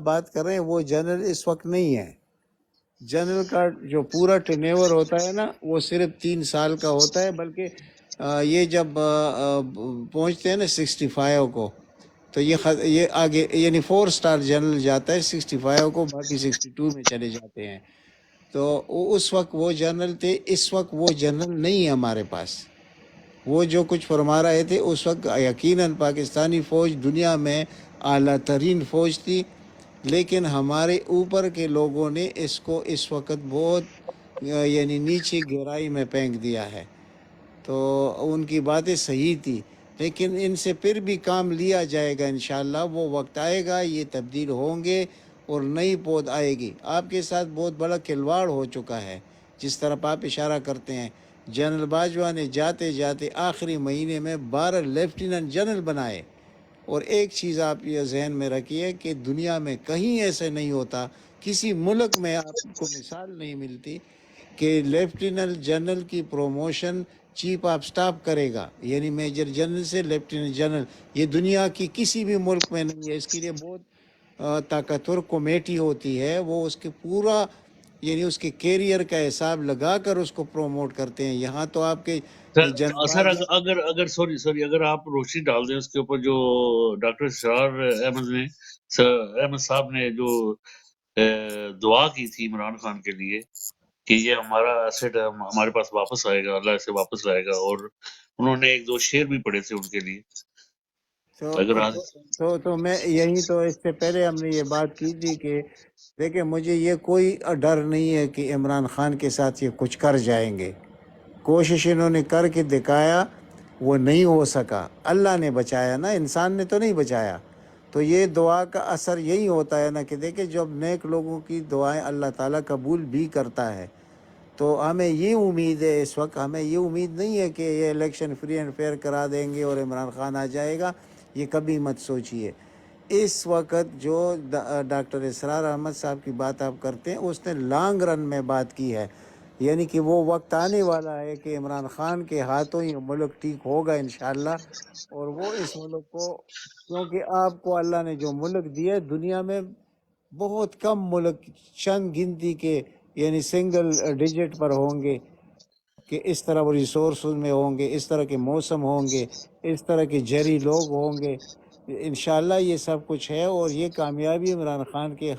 بات کر رہے ہیں وہ جنرل اس وقت نہیں ہے. جنرل کا جو پورا ٹرن ہوتا ہے نا وہ صرف 3 سال کا ہوتا ہے، بلکہ یہ جب پہنچتے ہیں نا 65 کو تو یہ آگے یعنی 4 سٹار جنرل جاتا ہے 65 کو، باقی 62 میں چلے جاتے ہیں. تو اس وقت وہ جنرل تھے، اس وقت وہ جنرل نہیں ہے ہمارے پاس. وہ جو کچھ فرما رہے تھے اس وقت یقیناً پاکستانی فوج دنیا میں اعلیٰ ترین فوج تھی، لیکن ہمارے اوپر کے لوگوں نے اس کو اس وقت بہت یعنی نیچے گہرائی میں پھینک دیا ہے. تو ان کی باتیں صحیح تھی، لیکن ان سے پھر بھی کام لیا جائے گا انشاءاللہ. وہ وقت آئے گا، یہ تبدیل ہوں گے اور نئی پود آئے گی. آپ کے ساتھ بہت بڑا کھلواڑ ہو چکا ہے جس طرف آپ اشارہ کرتے ہیں. جنرل باجوہ نے جاتے جاتے آخری مہینے میں 12 لیفٹیننٹ جنرل بنائے. اور ایک چیز آپ یہ ذہن میں رکھیے کہ دنیا میں کہیں ایسے نہیں ہوتا، کسی ملک میں آپ کو مثال نہیں ملتی کہ لیفٹیننٹ جنرل کی پروموشن چیف آف سٹاف کرے گا، یعنی میجر جنرل سے لیفٹیننٹ جنرل. یہ دنیا کی کسی بھی ملک میں نہیں ہے. اس کے لیے بہت طاقتور کمیٹی ہوتی ہے، وہ اس کے پورا یعنی اس کے کیریئر کا حساب لگا کر اس کو پروموٹ کرتے ہیں. یہاں تو آپ کے سر اگر سوری اگر آپ روشنی ڈال دیں اس کے اوپر جو ڈاکٹر اسرار احمد صاحب نے جو دعا کی تھی عمران خان کے لیے کہ یہ ہمارا ایسٹ ہمارے پاس واپس آئے گا، اللہ اسے واپس لائے گا، اور انہوں نے 1-2 شعر بھی پڑھے تھے ان کے لیے. تو میں یہی تو اس سے پہلے ہم نے یہ بات کی تھی کہ دیکھیں مجھے یہ کوئی ڈر نہیں ہے کہ عمران خان کے ساتھ یہ کچھ کر جائیں گے. کوشش انہوں نے کر کے دکھایا، وہ نہیں ہو سکا. اللہ نے بچایا نا، انسان نے تو نہیں بچایا. تو یہ دعا کا اثر یہی ہوتا ہے نا کہ دیکھیں جب نیک لوگوں کی دعائیں اللہ تعالیٰ قبول بھی کرتا ہے. تو ہمیں یہ امید ہے، اس وقت ہمیں یہ امید نہیں ہے کہ یہ الیکشن فری اینڈ فیئر کرا دیں گے اور عمران خان آ جائے گا. یہ کبھی مت سوچیے. اس وقت جو ڈاکٹر اسرار احمد صاحب کی بات آپ کرتے ہیں اس نے لانگ رن میں بات کی ہے، یعنی کہ وہ وقت آنے والا ہے کہ عمران خان کے ہاتھوں یہ ملک ٹھیک ہوگا انشاءاللہ. اور وہ اس ملک کو، کیونکہ آپ کو اللہ نے جو ملک دیا ہے دنیا میں بہت کم ملک چند گنتی کے یعنی سنگل ڈیجٹ پر ہوں گے کہ اس طرح وہ ریسورسز میں ہوں گے، اس طرح کے موسم ہوں گے، اس طرح کے جری لوگ ہوں گے. انشاءاللہ یہ سب کچھ ہے اور یہ کامیابی عمران خان کے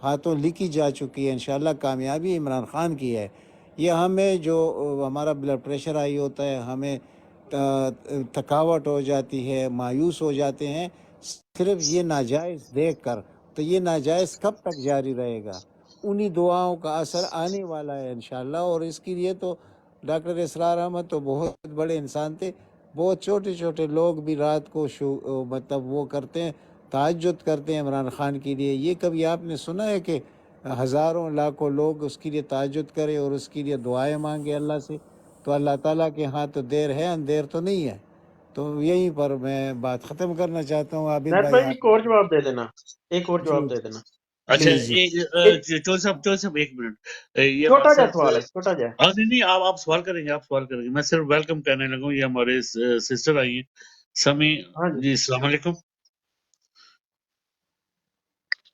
ہاتھوں لکھی جا چکی ہے. انشاءاللہ کامیابی عمران خان کی ہے. یہ ہمیں جو ہمارا بلڈ پریشر ہائی ہوتا ہے، ہمیں تھکاوٹ ہو جاتی ہے، مایوس ہو جاتے ہیں صرف یہ ناجائز دیکھ کر. تو یہ ناجائز کب تک جاری رہے گا؟ انہی دعاؤں کا اثر آنے والا ہے انشاءاللہ. اور اس کے لیے تو ڈاکٹر اسرار احمد تو بہت بڑے انسان تھے. بہت چھوٹے چھوٹے لوگ بھی رات کو مطلب وہ کرتے ہیں، تہجد کرتے ہیں عمران خان کے لیے. یہ کبھی آپ نے سنا ہے کہ ہزاروں لاکھوں لوگ اس کے لیے تہجد کرے اور اس کے لیے دعائیں مانگے اللہ سے؟ تو اللہ تعالیٰ کے ہاں تو دیر ہے، اندیر تو نہیں ہے. تو یہیں پر میں بات ختم کرنا چاہتا ہوں. عابد نیٹ بھائی بھائی ایک اور جواب دے دینا، ایک اور جی جواب دے دینا. اچھا ایک چول صاحب 1 منٹ. یہ ہمارے چھوٹا جا ساتھ سوال ہے، چھوٹا جا. نہیں آپ سوال کریں گے، آپ سوال کریں گے. میں صرف ویلکم کہنے لگا ہوں. یہ ہمارے سسٹر آئی ہیں سمی. ہاں جی جی السلام علیکم.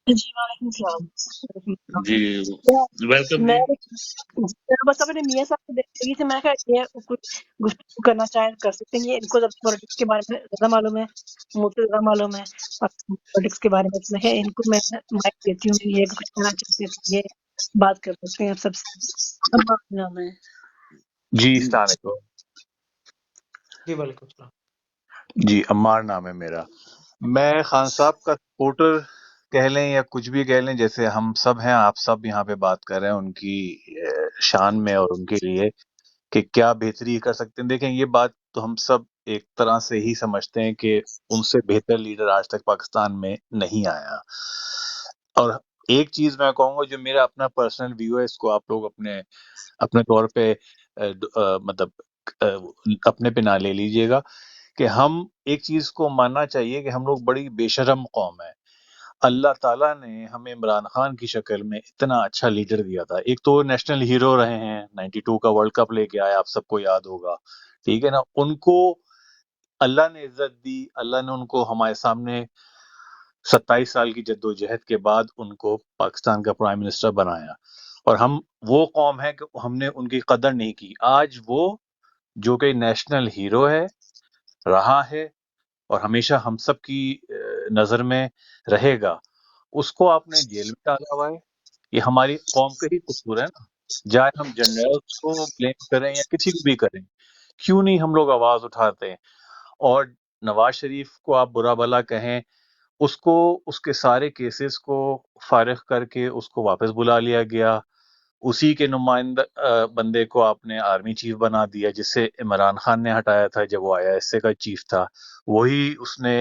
جی وعلیکم السلام. جی ویلکم میں جی. بس اپنے میاں صاحب سے دیکھ رہی تھی، میں کہا یہ کچھ گفتگو کرنا چاہیں کر سکتے ہیں. یہ ان کو پولیٹکس کے بارے میں زیادہ معلوم ہے، مجھے زیادہ معلوم ہے پولیٹکس کے بارے میں. میں کہا ان کو میں مائک دیتی ہوں، یہ کچھ کہنا چاہتے ہیں، یہ بات کر سکتے ہیں آپ سب سے. نام ہے جی السلام علیکم. جی وعلیکم السلام. جی عمار نام ہے میرا. میں خان صاحب کا سپورٹر کہہ لیں یا کچھ بھی کہہ لیں، جیسے ہم سب ہیں، آپ سب یہاں پہ بات کر رہے ہیں ان کی شان میں اور ان کے لیے کہ کیا بہتری کر سکتے ہیں. دیکھیں یہ بات تو ہم سب ایک طرح سے ہی سمجھتے ہیں کہ ان سے بہتر لیڈر آج تک پاکستان میں نہیں آیا. اور ایک چیز میں کہوں گا جو میرا اپنا پرسنل ویو ہے، اس کو آپ لوگ اپنے طور پہ مطلب اپنے پہ نہ لے لیجئے گا، کہ ہم ایک چیز کو ماننا چاہیے کہ ہم لوگ بڑی بے شرم قوم ہے. اللہ تعالیٰ نے ہمیں عمران خان کی شکل میں اتنا اچھا لیڈر دیا تھا. ایک تو نیشنل ہیرو رہے ہیں، 92 کا ورلڈ کپ لے کے آئے، آپ سب کو یاد ہوگا، ٹھیک ہے نا. ان کو اللہ نے عزت دی، اللہ نے ان کو ہمارے سامنے 27 سال کی جدوجہد کے بعد ان کو پاکستان کا پرائم منسٹر بنایا، اور ہم وہ قوم ہے کہ ہم نے ان کی قدر نہیں کی۔ آج وہ جو کہ نیشنل ہیرو ہے، رہا ہے، اور ہمیشہ ہم سب کی نظر میں رہے گا، اس کو آپ نے جیل میں ڈالا ہوا ہے۔ یہ ہماری قوم کا ہی قصور ہے نا، چاہے ہم جنرلز کو بلیم کریں یا کسی کو بھی کریں، کیوں نہیں ہم لوگ آواز اٹھاتے ہیں؟ اور نواز شریف کو آپ برا بھلا کہیں، اس کو اس کے سارے کیسز کو فارغ کر کے اس کو واپس بلا لیا گیا، اسی کے نمائندہ بندے کو آپ نے آرمی چیف بنا دیا، جس سے عمران خان نے ہٹایا تھا جب وہ آئی ایس اے کا چیف تھا، وہی اس نے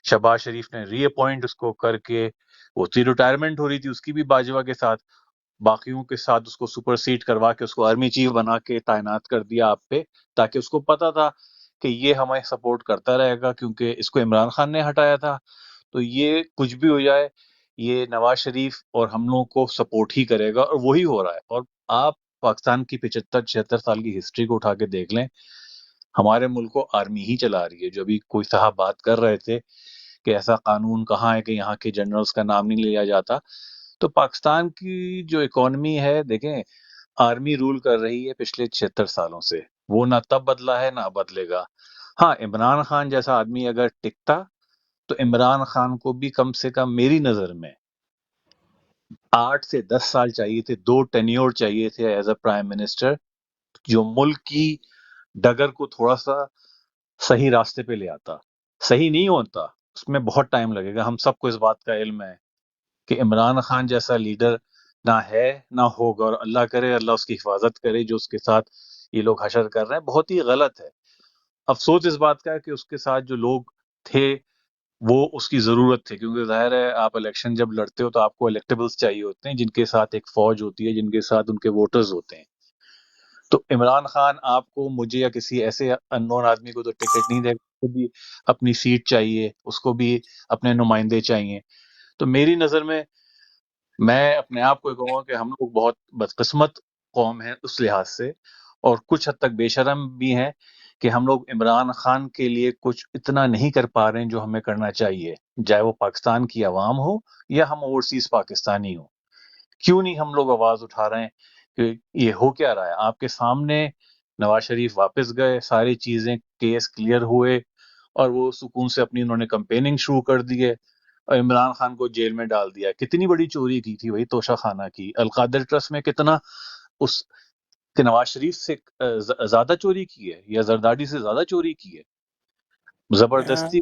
شہباز شریف نے ری اپوائنٹ اس کو کر کے، وہ تھی ریٹائرمنٹ ہو رہی تھی اس کی بھی باجوہ کے ساتھ، باقیوں کے ساتھ اس کو سپر سیڈ کروا کے اس کو آرمی چیف بنا کے تعینات کر دیا آپ پہ، تاکہ اس کو پتا تھا کہ یہ ہمیں سپورٹ کرتا رہے گا کیونکہ اس کو عمران خان نے ہٹایا تھا۔ تو یہ کچھ بھی ہو جائے، یہ نواز شریف اور ہم لوگوں کو سپورٹ ہی کرے گا، اور وہی ہو رہا ہے۔ اور آپ پاکستان کی 75-76 سال کی ہسٹری کو اٹھا کے دیکھ لیں، ہمارے ملک کو آرمی ہی چلا رہی ہے۔ جو ابھی کوئی صاحب بات کر رہے تھے کہ ایسا قانون کہاں ہے کہ یہاں کے جنرلز کا نام نہیں لیا جاتا، تو پاکستان کی جو اکانومی ہے، دیکھیں آرمی رول کر رہی ہے پچھلے 76 سالوں سے، وہ نہ تب بدلا ہے نہ اب بدلے گا۔ ہاں، عمران خان جیسا آدمی اگر ٹکتا تو عمران خان کو بھی کم سے کم میری نظر میں 8 سے 10 سال چاہیے تھے، 2 ٹینیور چاہیے تھے ایز اے پرائم منسٹر، جو ملک کی ڈگر کو تھوڑا سا صحیح راستے پہ لے آتا۔ صحیح نہیں ہوتا، اس میں بہت ٹائم لگے گا، ہم سب کو اس بات کا علم ہے کہ عمران خان جیسا لیڈر نہ ہے نہ ہوگا، اور اللہ کرے اللہ اس کی حفاظت کرے، جو اس کے ساتھ یہ لوگ حشر کر رہے ہیں بہت ہی غلط ہے۔ افسوس اس بات کا ہے کہ اس کے ساتھ جو لوگ تھے وہ اس کی ضرورت تھی، کیونکہ ظاہر ہے آپ الیکشن جب لڑتے ہو تو آپ کو الیکٹیبلز چاہیے ہوتے ہیں، جن کے ساتھ ایک فوج ہوتی ہے، جن کے ساتھ ان کے ووٹرز ہوتے ہیں۔ تو عمران خان آپ کو، مجھے یا کسی ایسے ان نون آدمی کو تو ٹکٹ نہیں دے گا، اس کو بھی اپنی سیٹ چاہیے، اس کو بھی اپنے نمائندے چاہیے۔ تو میری نظر میں اپنے آپ کو کہوں گا کہ ہم لوگ بہت بدقسمت قوم ہیں اس لحاظ سے، اور کچھ حد تک بے شرم بھی ہیں کہ ہم لوگ عمران خان کے لیے کچھ اتنا نہیں کر پا رہے ہیں جو ہمیں کرنا چاہیے، چاہے وہ پاکستان کی عوام ہو یا ہم اوورسیز پاکستانی ہوں۔ کیوں نہیں ہم لوگ آواز اٹھا رہے ہیں کہ یہ ہو کیا رہا ہے؟ آپ کے سامنے نواز شریف واپس گئے، ساری چیزیں کیس کلیئر ہوئے، اور وہ سکون سے اپنی انہوں نے کمپیننگ شروع کر دیے، اور عمران خان کو جیل میں ڈال دیا۔ کتنی بڑی چوری کی تھی وہی توشہ خانہ کی، القادر ٹرسٹ میں کتنا اس کہ نواز شریف سے زیادہ چوری کی ہے یا زرداری سے زیادہ چوری کی ہے، زبردستی۔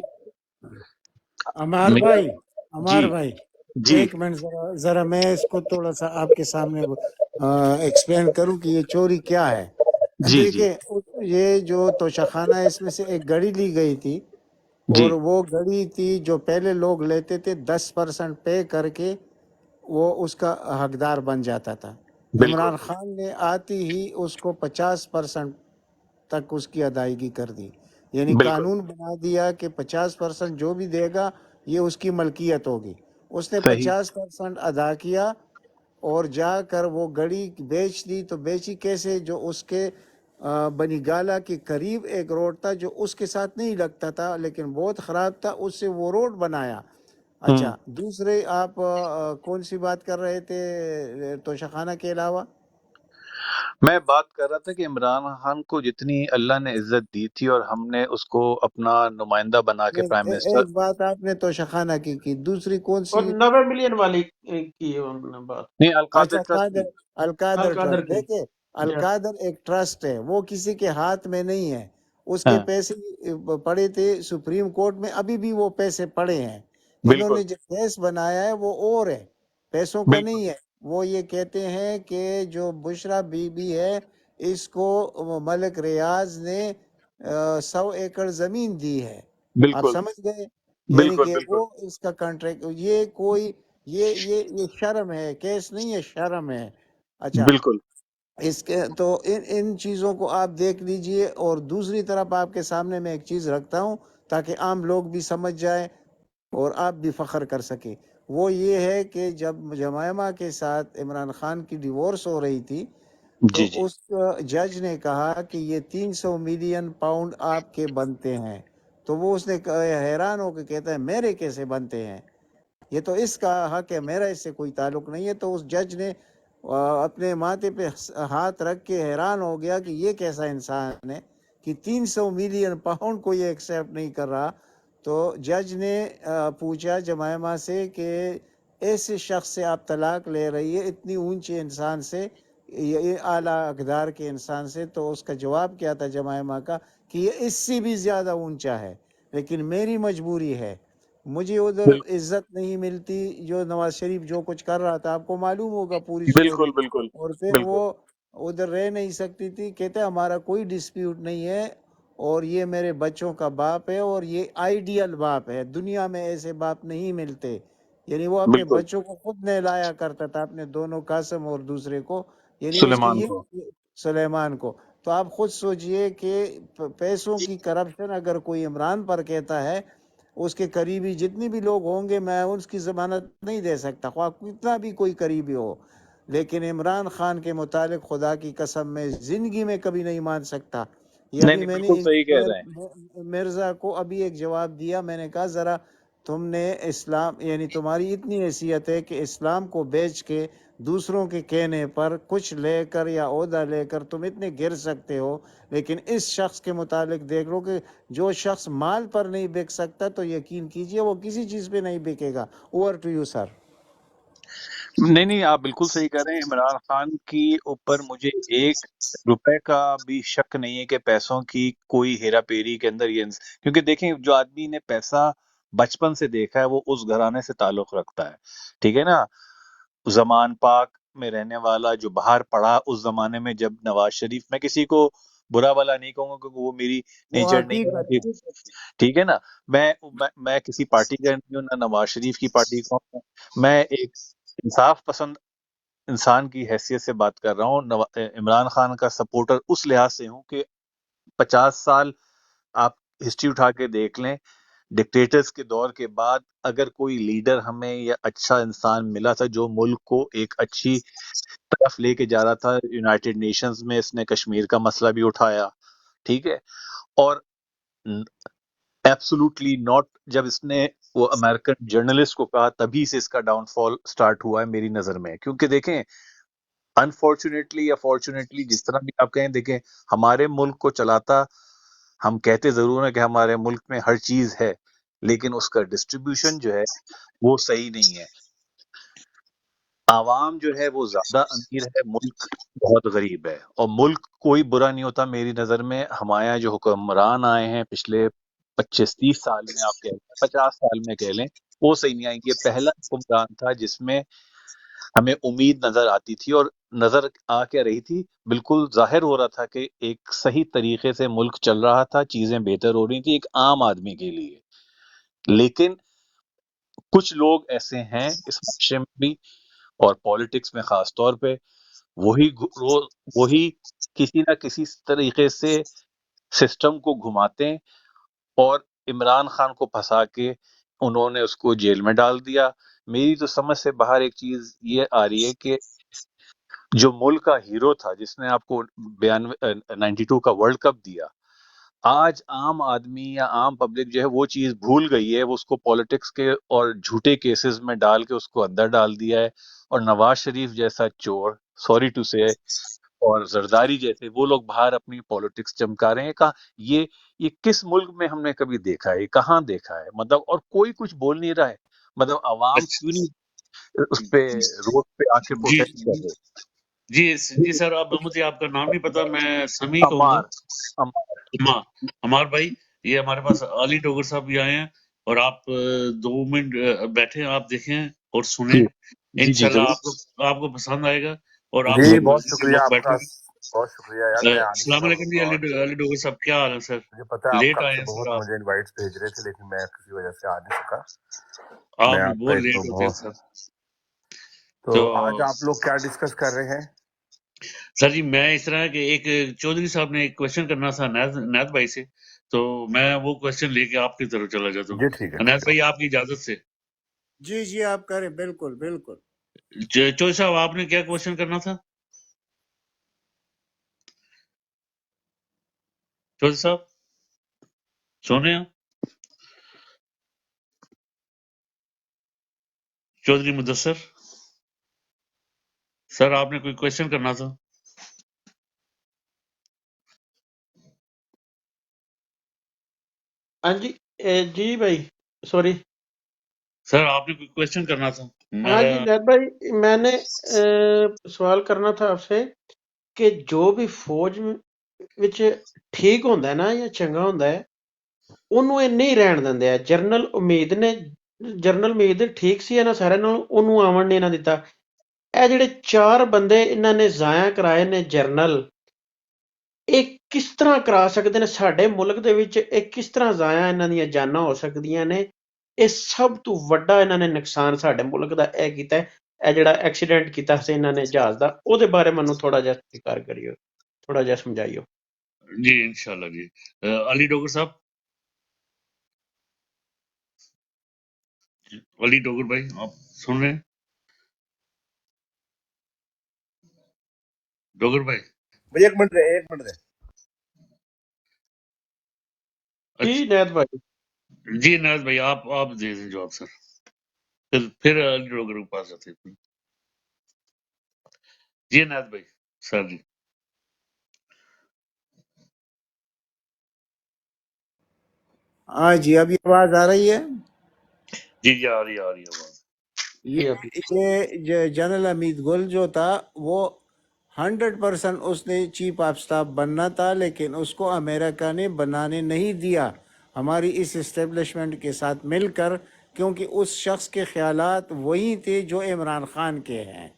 عمار میرا بھائی، عمار جی بھائی جی ایک منٹ، ذرا میں اس کو تھوڑا سا آپ کے سامنے ایکسپلین کروں کہ یہ چوری کیا ہے۔ جی جی دیکھیں، یہ جو توشہ خانہ ہے، اس میں سے ایک گڑی لی گئی تھی، اور جی وہ گڑی تھی جو پہلے لوگ لیتے تھے 10% پے کر کے وہ اس کا حقدار بن جاتا تھا۔ بالکل عمران خان نے آتی ہی اس کو 50% تک اس کی ادائیگی کر دی، یعنی بالکل قانون بنا دیا کہ 50% جو بھی دے گا یہ اس کی ملکیت ہوگی۔ اس نے صحیح 50% ادا کیا، اور جا کر وہ گڑی بیچ دی۔ تو بیچی کیسے؟ جو اس کے بنی گالا کے قریب ایک روڈ تھا جو اس کے ساتھ نہیں لگتا تھا لیکن بہت خراب تھا، اس سے وہ روڈ بنایا۔ اچھا، دوسرے آپ کون سی بات کر رہے تھے توشہ خانہ کے علاوہ؟ میں بات کر رہا تھا کہ عمران خان کو جتنی اللہ نے عزت دی تھی اور ہم نے اس کو اپنا نمائندہ بنا کے پرائم منسٹر، ایک بات آپ نے توشہ خانہ کی دوسری کون اور سی؟ 90 ملین والی کی ہے انہوں نے بات، نہیں، القادر اچھا، ٹرسٹ کی۔ القادر القادر ٹرسٹ، کی۔ دیکھیں یا القادر ایک ٹرسٹ ہے، وہ کسی کے ہاتھ میں نہیں ہے۔ اس کے ہاں پیسے پڑے تھے سپریم کورٹ میں، ابھی بھی وہ پیسے پڑے ہیں۔ انہوں بالکل نے جو کیس بنایا ہے وہ اور ہے، پیسوں کا بالکل نہیں ہے۔ وہ یہ کہتے ہیں کہ جو بشرا بی بی ہے، اس کو ملک ریاض نے 100 ایکڑ زمین دی ہے۔ آپ بالکل سمجھ گئے؟ یعنی بالکل کہ بالکل وہ اس کا کانٹریکٹ، یہ کوئی یہ شرم ہے، کیس نہیں ہے، شرم ہے۔ اچھا، بالکل اس کے تو ان چیزوں کو آپ دیکھ لیجئے۔ اور دوسری طرف آپ کے سامنے میں ایک چیز رکھتا ہوں تاکہ عام لوگ بھی سمجھ جائیں اور آپ بھی فخر کر سکیں۔ وہ یہ ہے کہ جب جمائمہ کے ساتھ عمران خان کی ڈیورس ہو رہی تھی، تو جی جی اس جج نے کہا کہ یہ 300 ملین پاؤنڈ آپ کے بنتے ہیں۔ تو وہ اس نے حیران ہو کے کہتا ہے میرے کیسے بنتے ہیں؟ یہ تو اس کا حق ہے، میرا اس سے کوئی تعلق نہیں ہے۔ تو اس جج نے اپنے ماتھے پہ ہاتھ رکھ کے حیران ہو گیا کہ یہ کیسا انسان ہے کہ 300 ملین پاؤنڈ کو یہ ایکسیپٹ نہیں کر رہا۔ تو جج نے پوچھا جمائمہ سے کہ ایسے شخص سے آپ طلاق لے رہی ہے، اتنی اونچے انسان سے، یہ اعلیٰ اقدار کے انسان سے؟ تو اس کا جواب کیا تھا جمائمہ کا کہ یہ اس سے بھی زیادہ اونچا ہے، لیکن میری مجبوری ہے، مجھے ادھر بالکل عزت نہیں ملتی۔ جو نواز شریف جو کچھ کر رہا تھا، آپ کو معلوم ہوگا پوری بالکل سٹوری، بالکل اور پھر بالکل وہ ادھر رہ نہیں سکتی تھی۔ کہتے ہمارا کوئی ڈسپیوٹ نہیں ہے، اور یہ میرے بچوں کا باپ ہے، اور یہ آئیڈیل باپ ہے، دنیا میں ایسے باپ نہیں ملتے۔ یعنی وہ اپنے بالکل بچوں کو خود نہلایا کرتا تھا، اپنے دونوں، قاسم اور دوسرے کو، یعنی اس کی سلیمان یہ کو سلیمان کو۔ تو آپ خود سوچئے کہ پیسوں کی کرپشن اگر کوئی عمران پر کہتا ہے، اس کے قریبی جتنی بھی لوگ ہوں گے، میں اس کی ضمانت نہیں دے سکتا، خواہ کتنا بھی کوئی قریبی ہو، لیکن عمران خان کے متعلق خدا کی قسم میں زندگی میں کبھی نہیں مان سکتا۔ یہ نہیں ابھی نہیں میں نے بالکل صحیح کہہ رہے ہیں مرزا کو ابھی ایک جواب دیا، میں نے کہا ذرا تم نے اسلام، یعنی تمہاری اتنی حیثیت ہے کہ اسلام کو بیچ کے دوسروں کے کہنے پر کچھ لے کر یا عہدہ لے کر تم اتنے گر سکتے ہو، لیکن اس شخص کے متعلق دیکھ لو کہ جو شخص مال پر نہیں بک سکتا تو یقین کیجئے وہ کسی چیز پہ نہیں بکے گا۔ Over to you sir. نہیں نہیں آپ بالکل صحیح کہہ رہے ہیں۔ عمران خان کی اوپر مجھے ایک روپے کا بھی شک نہیں ہے کہ پیسوں کی کوئی ہیرا پھیری کے اندر کیونکہ دیکھیں جو آدمی نے پیسہ بچپن سے دیکھا ہے وہ اس گھرانے سے تعلق رکھتا ہے، ٹھیک ہے نا؟ زمان پاک میں رہنے والا جو باہر پڑھا اس زمانے میں، جب نواز شریف، میں کسی کو برا والا نہیں کہوں گا کیونکہ وہ میری وہ نیچر نہیں حقیقت ہے، ہے۔ ٹھیک ہے نا؟ میں کسی پارٹی کا نہیں ہوں، نہ نواز شریف کی پارٹی کا ہوں، میں ایک انصاف پسند انسان کی حیثیت سے بات کر رہا ہوں۔ عمران خان کا سپورٹر اس لحاظ سے ہوں کہ 50 سال آپ ہسٹری اٹھا کے دیکھ لیں، ڈکٹیٹرز کے دور کے بعد اگر کوئی لیڈر ہمیں یا اچھا انسان ملا تھا جو ملک کو ایک اچھی طرف لے کے جا رہا تھا، یونائٹڈ نیشنز میں اس نے کشمیر کا مسئلہ بھی اٹھایا، ٹھیک ہے، اور ایبسولوٹلی ناٹ، جب اس نے وہ امریکن جرنلسٹ کو کہا تبھی سے اس کا ڈاؤن فال سٹارٹ ہوا ہے میری نظر میں۔ کیونکہ دیکھیں انفارچونیٹلی یا فارچونیٹلی جس طرح بھی آپ کہیں، دیکھیں ہمارے ملک کو چلاتا، ہم کہتے ضرور ہیں کہ ہمارے ملک میں ہر چیز ہے، لیکن اس کا ڈسٹریبیوشن جو ہے وہ صحیح نہیں ہے۔ عوام جو ہے وہ زیادہ امیر ہے، ملک بہت غریب ہے، اور ملک کوئی برا نہیں ہوتا میری نظر میں۔ ہمارے جو حکمران آئے ہیں پچھلے 25-30 سال میں، آپ کہہ لیں 50 سال میں کہہ لیں، وہ صحیح نہیں آئیں گے۔ پہلا حکمران تھا جس میں ہمیں امید نظر آتی تھی، اور نظر آ کے رہی تھی، بالکل ظاہر ہو رہا تھا کہ ایک صحیح طریقے سے ملک چل رہا تھا، چیزیں بہتر ہو رہی تھی ایک عام آدمی کے لیے۔ لیکن کچھ لوگ ایسے ہیں اس معاشرے میں بھی اور پالیٹکس میں خاص طور پہ، وہی کسی نہ کسی طریقے سے سسٹم کو گھماتے ہیں، اور عمران خان کو پھنسا کے انہوں نے اس کو جیل میں ڈال دیا۔ میری تو سمجھ سے باہر ایک چیز یہ آ رہی ہے کہ جو ملک کا ہیرو تھا جس نے آپ کو 92 کا ورلڈ کپ دیا، آج عام آدمی یا عام پبلک جو ہے وہ چیز بھول گئی ہے، وہ اس کو پالیٹکس کے اور جھوٹے کیسز میں ڈال کے اس کو اندر ڈال دیا ہے۔ اور نواز شریف جیسا چور، سوری ٹو سے، اور زرداری جیسے وہ لوگ باہر اپنی پالیٹکس چمکا رہے ہیں۔ کہاں یہ کس ملک میں ہم نے کبھی دیکھا ہے؟ یہ کہاں دیکھا ہے؟ مطلب اور کوئی کچھ بول نہیں رہا ہے، مطلب عوام کیوں اچھا نہیں اس پہ روڈ پہ آ کے جی پروٹیسٹ کر رہے؟ جی سر، اب مجھے آپ کا نام نہیں پتا، میں سمی کہوں گا۔ عمار عمار ہمار بھائی، یہ ہمارے پاس علی ڈوگر صاحب بھی آئے ہیں، اور آپ 2 منٹ بیٹھے ہیں، آپ دیکھیں اور سنیں، جی جی جی انشاءاللہ ضرور۔ آپ کو پسند آئے گا، اور آپ جی لوگ بہت مسجد کے شکریہ لوگ آپ بیٹھے کا، ہیں۔ بہت شکریہ یار، میں آ نہیں السلام سکا علیکم جی اور علی ڈوگر صاحب، کیا حال ہے سر؟ مجھے پتا ہے آپ لیٹ کب آئے سے ہیں سر بہت آپ؟ مجھے انوائٹس بھیج رہے تھے لیکن میں کسی وجہ سے آ نہیں سکا۔ میں آپ آپ کا بہت ایک تو لیٹ ہوتے ہیں بہت، سر۔ تو تو آج آپ لوگ کیا ڈسکس کر رہے ہیں؟ سر جی، میں اس طرح کہ ایک چودھری صاحب نے ایک کوشچن کرنا تھا نیت بھائی سے، تو میں وہ کوشچن لے کے آپ کی طرف چلا جاتا جی ٹھیک ہے ہوں، ٹھیک نیت ہے۔ بھائی آپ کی اجازت سے۔ جی جی آپ کریں، بالکل بالکل۔ چودھری صاحب آپ نے کیا کوشچن کرنا تھا؟ چودھری صاحب سونے ہیں؟ چودھری مدثر سر آپ نے کوئی کوشچن کرنا تھا؟ ہاں جی جی بھائی سوری سر آپ نے کوئی کوشچن کرنا تھا؟ ہاں جی نیت بھائی میں نے سوال کرنا تھا آپ سے کہ جو بھی فوج ਵਿੱਚ ਠੀਕ ਹੁੰਦਾ ਹੈ ਨਾ ਜਾਂ ਚੰਗਾ ਹੁੰਦਾ ਹੈ ਉਹਨੂੰ ਇਹ ਨਹੀਂ ਰਹਿਣ ਦਿੰਦੇ ਆ ਜਰਨਲ ਉਮੀਦ ਠੀਕ ਸੀ ਇਹਨਾਂ ਸਾਰਿਆਂ ਨੂੰ ਉਹਨੂੰ ਆਵਣ ਨਹੀਂ ਇਹਨਾਂ ਦਿੱਤਾ ਇਹ ਜਿਹੜੇ 4 ਬੰਦੇ ਇਹਨਾਂ ਨੇ ਜ਼ਾਇਆ ਕਰਾਏ ਨੇ ਜਰਨਲ ਇਹ ਕਿਸ ਤਰ੍ਹਾਂ ਕਰਾ ਸਕਦੇ ਨੇ ਸਾਡੇ ਮੁਲਕ ਦੇ ਵਿੱਚ ਇਹ ਕਿਸ ਤਰ੍ਹਾਂ ਜ਼ਾਇਆ ਇਹਨਾਂ ਦੀਆਂ ਜਾਨਾਂ ਹੋ ਸਕਦੀਆਂ ਨੇ ਇਹ ਸਭ ਤੋਂ ਵੱਡਾ ਇਹਨਾਂ ਨੇ ਨੁਕਸਾਨ ਸਾਡੇ ਮੁਲਕ ਦਾ ਇਹ ਕੀਤਾ ਇਹ ਜਿਹੜਾ ਐਕਸੀਡੈਂਟ ਕੀਤਾ ਸੀ ਇਹਨਾਂ ਨੇ ਜਹਾਜ਼ ਦਾ ਉਹਦੇ ਬਾਰੇ ਮੈਨੂੰ ਥੋੜਾ ਜਿਹਾ ਜ਼ਿਕਰ ਕਰਿਓ ਥੋੜਾ ਜਿਹਾ ਸਮਝਾਈਓ جی انشاءاللہ جی علی ڈوگر صاحب علی ڈوگر بھائی آپ سن رہے ہیں؟ ڈوگر بھائی بھائی ایک منٹ دے جی نیت بھائی جی نیاز بھائی آپ دے دیں جواب سر پھر علی ڈوگر کے پاس آتے ہیں جی نیاز بھائی سر جی ہاں جی اب یہ آواز آ رہی ہے؟ جی جی آ رہی ہے آواز یہ جنرل حمید گل جو تھا وہ 100% اس نے چیف آف سٹاف بننا تھا، لیکن اس کو امریکہ نے بنانے نہیں دیا ہماری اس اسٹیبلشمنٹ کے ساتھ مل کر، کیونکہ اس شخص کے خیالات وہی تھے جو عمران خان کے ہیں،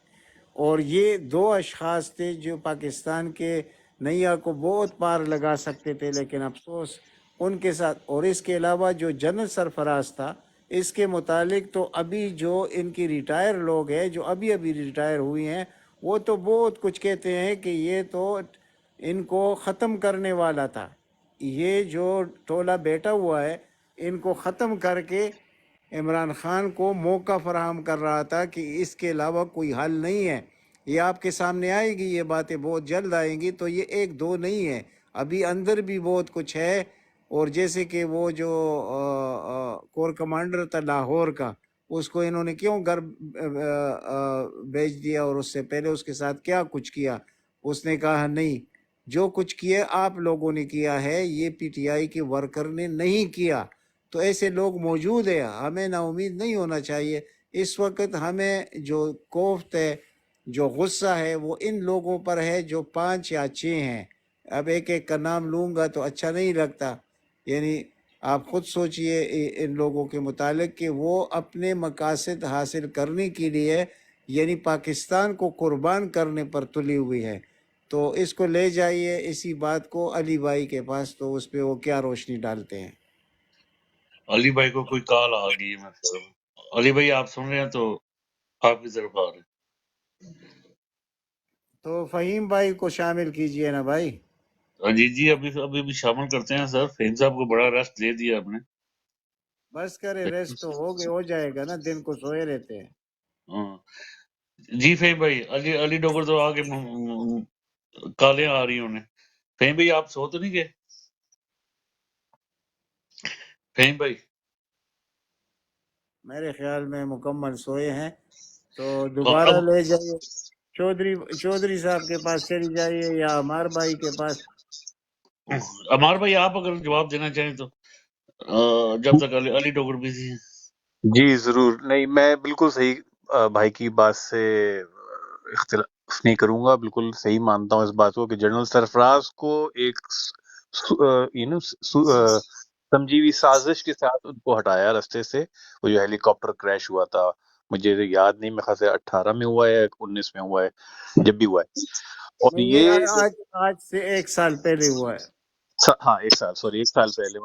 اور یہ 2 اشخاص تھے جو پاکستان کے نیا کو بہت پار لگا سکتے تھے، لیکن افسوس ان کے ساتھ۔ اور اس کے علاوہ جو جنرل سرفراز تھا، اس کے متعلق تو ابھی جو ان کی ریٹائر لوگ ہیں جو ابھی ریٹائر ہوئی ہیں، وہ تو بہت کچھ کہتے ہیں کہ یہ تو ان کو ختم کرنے والا تھا، یہ جو ٹولہ بیٹھا ہوا ہے ان کو ختم کر کے عمران خان کو موقع فراہم کر رہا تھا کہ اس کے علاوہ کوئی حل نہیں ہے۔ یہ آپ کے سامنے آئے گی، یہ باتیں بہت جلد آئیں گی، تو یہ 1-2 نہیں ہے، ابھی اندر بھی بہت کچھ ہے۔ اور جیسے کہ وہ جو کور کمانڈر تھا لاہور کا، اس کو انہوں نے کیوں گھر بھیج دیا، اور اس سے پہلے اس کے ساتھ کیا کچھ کیا؟ اس نے کہا نہیں، جو کچھ کیا آپ لوگوں نے کیا ہے، یہ پی ٹی آئی کے ورکر نے نہیں کیا۔ تو ایسے لوگ موجود ہیں، ہمیں نا امید نہیں ہونا چاہیے۔ اس وقت ہمیں جو کوفت ہے، جو غصہ ہے، وہ ان لوگوں پر ہے جو 5 یا 6 ہیں۔ اب ایک ایک کا نام لوں گا تو اچھا نہیں لگتا، یعنی آپ خود سوچئے ان لوگوں کے متعلق کہ وہ اپنے مقاصد حاصل کرنے کے لیے یعنی پاکستان کو قربان کرنے پر تلی ہوئی ہے۔ تو اس کو لے جائیے اسی بات کو علی بھائی کے پاس، تو اس پہ وہ کیا روشنی ڈالتے ہیں۔ علی بھائی کو کوئی کال آ گئی ہے، علی بھائی آپ سن رہے ہیں تو آپ کی طرف آ رہے ہیں۔ تو فہیم بھائی کو شامل کیجئے نا بھائی۔ جی ابھی بھی شامل کرتے ہیں سر۔ فہیم صاحب کو بڑا ریسٹ دے دیا آپ نے۔ بس کرے، ریسٹ تو ہو جائے گا نا، دن کو سوئے رہتے ہیں۔ ہاں جی فہیم بھائی، علی ڈوگر تو آگے کالیں آ رہی انہیں۔ فہیم بھائی آپ سو تو نہیں گئے؟ فہیم بھائی میرے خیال میں مکمل سوئے ہیں، تو دوبارہ لے جائیے چودھری صاحب کے پاس چلی جائیے یا عمار بھائی کے پاس۔ عمار بھائی آپ اگر جواب دینا چاہیں تو جب تک علی ڈوگر بزی ہیں۔ جی ضرور، نہیں میں بالکل صحیح بھائی کی بات سے اختلاف نہیں کروں گا، بالکل صحیح مانتا ہوں اس بات کو کہ جنرل سرفراز کو ایک سمجھی سازش کے ساتھ ان کو ہٹایا راستے سے۔ وہ جو ہیلی کاپٹر کریش ہوا تھا، مجھے یاد نہیں، میں خیال سے 18 میں ہوا ہے 19 میں ہوا ہے، جب بھی ہوا ہے۔ اور نہیں، یہ آج سے 1 سال پہلے ہوا ہے۔ ہاں 1 سال، سوری 1 سال پہلے،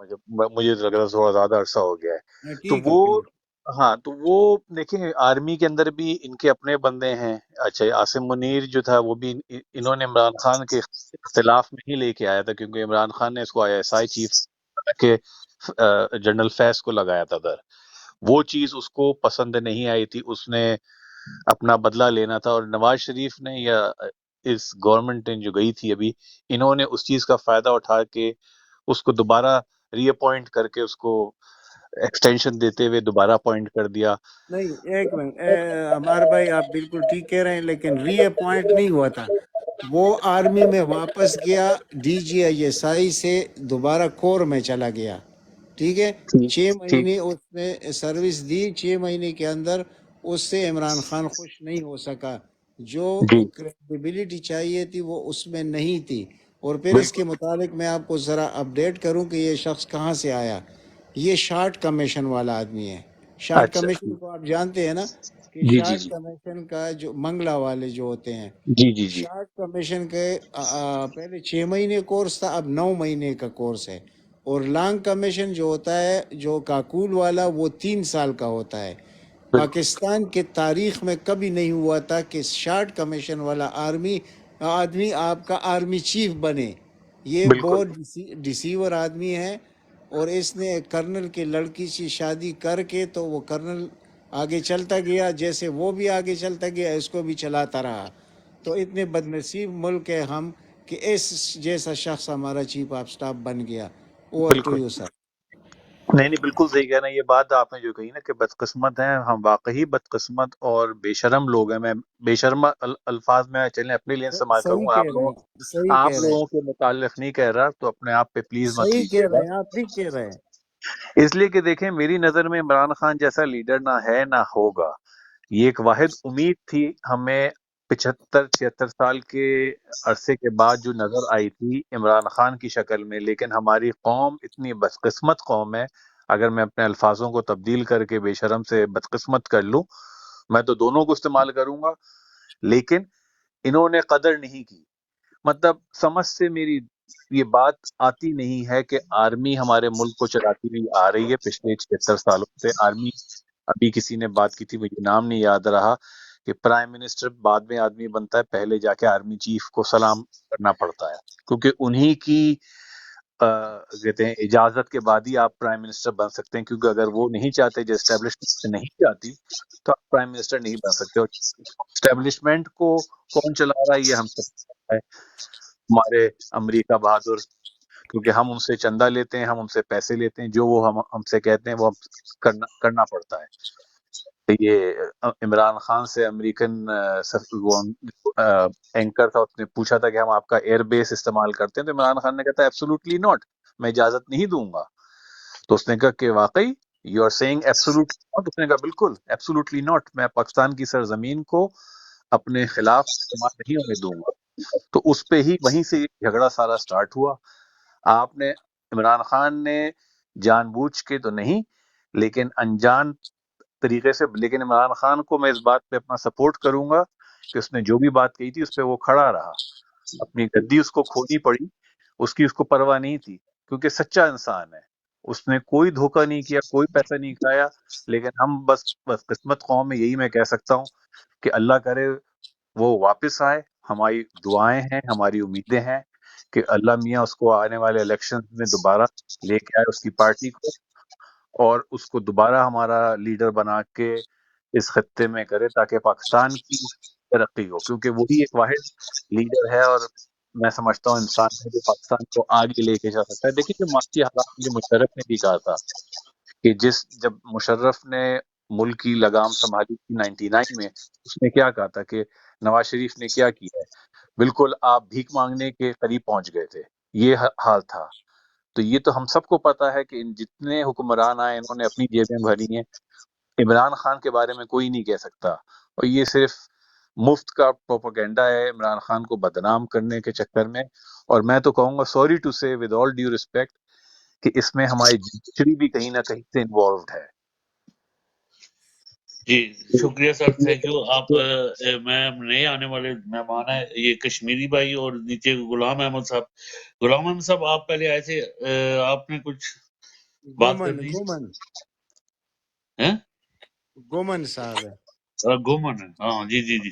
مجھے لگ رہا تھوڑا زیادہ عرصہ ہو گیا ہے۔ تو ٹھیک وہ ہے۔ ہاں تو وہ دیکھیں آرمی کے اندر بھی ان کے اپنے بندے ہیں۔ اچھا عاصم منیر جو تھا وہ بھی انہوں نے عمران خان کے اختلاف میں ہی لے کے آیا تھا، کیونکہ عمران خان نے اس کو ISI چیف کے جنرل فیض کو لگایا تھا در۔ وہ چیز اس کو پسند نہیں آئی تھی، اس نے اپنا بدلہ لینا تھا، اور نواز شریف نے یا اس گورنمنٹ نے جو گئی تھی ابھی، انہوں نے اس چیز کا فائدہ اٹھا کے اس کو دوبارہ ری اپوائنٹ کر کے اس کو ایکسٹینشن دیتے ہوئے دوبارہ اپوائنٹ کر دیا. نہیں ایک منٹ ہمارے بھائی آپ بالکل ٹھیک کہہ رہے ہیں لیکن ری اپوائنٹ نہیں ہوا تھا. وہ آرمی میں واپس گیا D G I S I سے دوبارہ کور میں چلا گیا. ٹھیک ہے. ٹھیک 6 ٹھیک مہینے اس نے سروس دی. 6 مہینے کے اندر اس سے عمران خان خوش نہیں ہو سکا. جو جی کریڈیبلٹی چاہیے تھی وہ اس میں نہیں تھی. اور پھر اس بالکل کے متعلق میں آپ کو ذرا اپڈیٹ کروں کہ یہ شخص کہاں سے آیا. یہ شارٹ کمیشن والا آدمی ہے. شارٹ اچھا کمیشن کو آپ جانتے ہیں نا کہ جی جی شارٹ جی کمیشن کا جو منگلا والے جو ہوتے ہیں جی جی جی شارٹ کمیشن کے پہلے 6 مہینے کورس تھا اب 9 مہینے کا کورس ہے. اور لانگ کمیشن جو ہوتا ہے جو کاکول والا وہ 3 سال کا ہوتا ہے. بالکل پاکستان کے تاریخ میں کبھی نہیں ہوا تھا کہ شارٹ کمیشن والا آدمی آپ کا آرمی چیف بنے. یہ بالکل بہت ڈیسیور آدمی ہے. اور اس نے ایک کرنل کی لڑکی سے شادی کر کے تو وہ کرنل آگے چلتا گیا جیسے وہ بھی آگے چلتا گیا اس کو بھی چلاتا رہا. تو اتنے بد نصیب ملک ہے ہم کہ اس جیسا شخص ہمارا چیف آف سٹاف بن گیا. اوور ٹو بالکل یو سر. نہیں نہیں بالکل صحیح کہنا. یہ بات آپ نے جو کہی نا کہ بدقسمت ہیں ہم, واقعی بدقسمت اور بے شرم لوگ ہیں. میں بے شرم الفاظ میں چلیں اپنے لیے استعمال کروں صحیح گا, کہہ رہے ہیں صحیح آپ کہہ رہے لوگوں ہیں کے متعلق نہیں کہہ رہا, تو اپنے آپ پہ پلیز مت صحیح لیجیے کہہ گا. رہے ہیں آپ ٹھیک کہہ رہے ہیں. اس لیے کہ دیکھیں میری نظر میں عمران خان جیسا لیڈر نہ ہے نہ ہوگا. یہ ایک واحد امید تھی ہمیں 75-76 سال کے عرصے کے بعد جو نظر آئی تھی عمران خان کی شکل میں. لیکن ہماری قوم اتنی بدقسمت قوم ہے, اگر میں اپنے الفاظوں کو تبدیل کر کے بے شرم سے بدقسمت کر لوں, میں تو دونوں کو استعمال کروں گا, لیکن انہوں نے قدر نہیں کی. مطلب سمجھ سے میری یہ بات آتی نہیں ہے کہ آرمی ہمارے ملک کو چلاتی ہوئی آ رہی ہے پچھلے 76 سالوں سے. آرمی, ابھی کسی نے بات کی تھی, مجھے نام نہیں یاد رہا, کہ پرائم منسٹر بعد میں آدمی بنتا ہے, پہلے جا کے آرمی چیف کو سلام کرنا پڑتا ہے, کیونکہ انہی کی کہتے ہیں اجازت کے بعد ہی آپ پرائم منسٹر بن سکتے ہیں. کیونکہ اگر وہ نہیں چاہتے, جو اسٹیبلشمنٹ سے نہیں چاہتی, تو آپ پرائم منسٹر نہیں بن سکتے. اور اسٹیبلشمنٹ کو کون چلا رہا ہے یہ ہم سب کو پتہ ہے, ہمارے امریکہ بہادر, کیونکہ ہم ان سے چندہ لیتے ہیں, ہم ان سے پیسے لیتے ہیں, جو وہ ہم سے کہتے ہیں وہ کرنا پڑتا ہے. یہ عمران خان سے امریکن اینکر تھا, اس نے پوچھا تھا کہ ہم آپ کا ایئر بیس استعمال کرتے ہیں, تو عمران خان نے کہا تھا ایبسولوٹلی ناٹ, میں اجازت نہیں دوں گا. تو اس نے کہا کہ واقعی you are seeing absolutely not. اس نے کہا بالکل ایبسولوٹلی ناٹ, میں پاکستان کی سرزمین کو اپنے خلاف استعمال نہیں ہونے دوں گا. تو اس پہ ہی وہیں سے یہ جھگڑا سارا سٹارٹ ہوا. آپ نے عمران خان نے جان بوجھ کے تو نہیں لیکن انجان طریقے سے, لیکن عمران خان کو میں اس بات پہ اپنا سپورٹ کروں گا کہ اس نے جو بھی بات کہی تھی اس پہ وہ کھڑا رہا. اپنی گدی اس کو کھونی پڑی, اس کی اس کو پرواہ نہیں تھی, کیونکہ سچا انسان ہے. اس نے کوئی دھوکہ نہیں کیا, کوئی پیسہ نہیں کھایا. لیکن ہم بس قسمت قوم میں یہی میں کہہ سکتا ہوں کہ اللہ کرے وہ واپس آئے. ہماری دعائیں ہیں, ہماری امیدیں ہیں کہ اللہ میاں اس کو آنے والے الیکشن میں دوبارہ لے کے آئے, اس کی پارٹی کو, اور اس کو دوبارہ ہمارا لیڈر بنا کے اس خطے میں کرے, تاکہ پاکستان کی ترقی ہو. کیونکہ وہی ایک واحد لیڈر ہے, اور میں سمجھتا ہوں انسان ہے جو پاکستان کو آگے لے کے جا سکتا ہے. دیکھیے جو معاشی حالات, جو مشرف نے بھی کہا تھا کہ جب مشرف نے ملک کی لگام سنبھالی تھی 99 میں, اس نے کیا کہا تھا کہ نواز شریف نے کیا کیا ہے, بالکل آپ بھیک مانگنے کے قریب پہنچ گئے تھے, یہ حال تھا. تو یہ تو ہم سب کو پتا ہے کہ ان جتنے حکمران آئے انہوں نے اپنی جیبیں بھری ہیں. عمران خان کے بارے میں کوئی نہیں کہہ سکتا, اور یہ صرف مفت کا پروپیگنڈا ہے عمران خان کو بدنام کرنے کے چکر میں. اور میں تو کہوں گا سوری ٹو سے ود آل ڈیو ریسپیکٹ کہ اس میں ہماری جڈیشری بھی کہیں نہ کہیں سے انوالوڈ ہے. جی شکریہ سر, تھینک یو. آپ میں نئے آنے والے مہمان ہیں, یہ کشمیری بھائی اور نیچے غلام احمد صاحب. غلام احمد صاحب آپ پہلے آئے تھے, آپ نے کچھ بات کرنی ہے؟ گومن صاحب ہے. گومن ہے, ہاں جی جی جی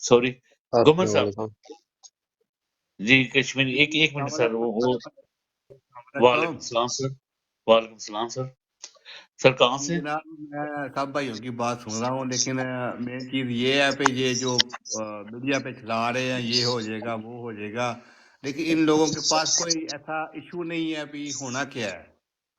سوری گومن السلام صاحب. علیکم. جی کشمیری, ایک منٹ سر. وعلیکم السلام سر. وعلیکم السلام سر. سر کہاں سے؟ جناب میں سب بھائیوں کی بات سن رہا ہوں, لیکن مین چیز یہ ہے پہ یہ جو میڈیا پہ چلا رہے ہیں یہ ہو جائے گا وہ ہو جائے گا, لیکن ان لوگوں کے پاس کوئی ایسا ایشو نہیں ہے. ابھی ہونا کیا ہے,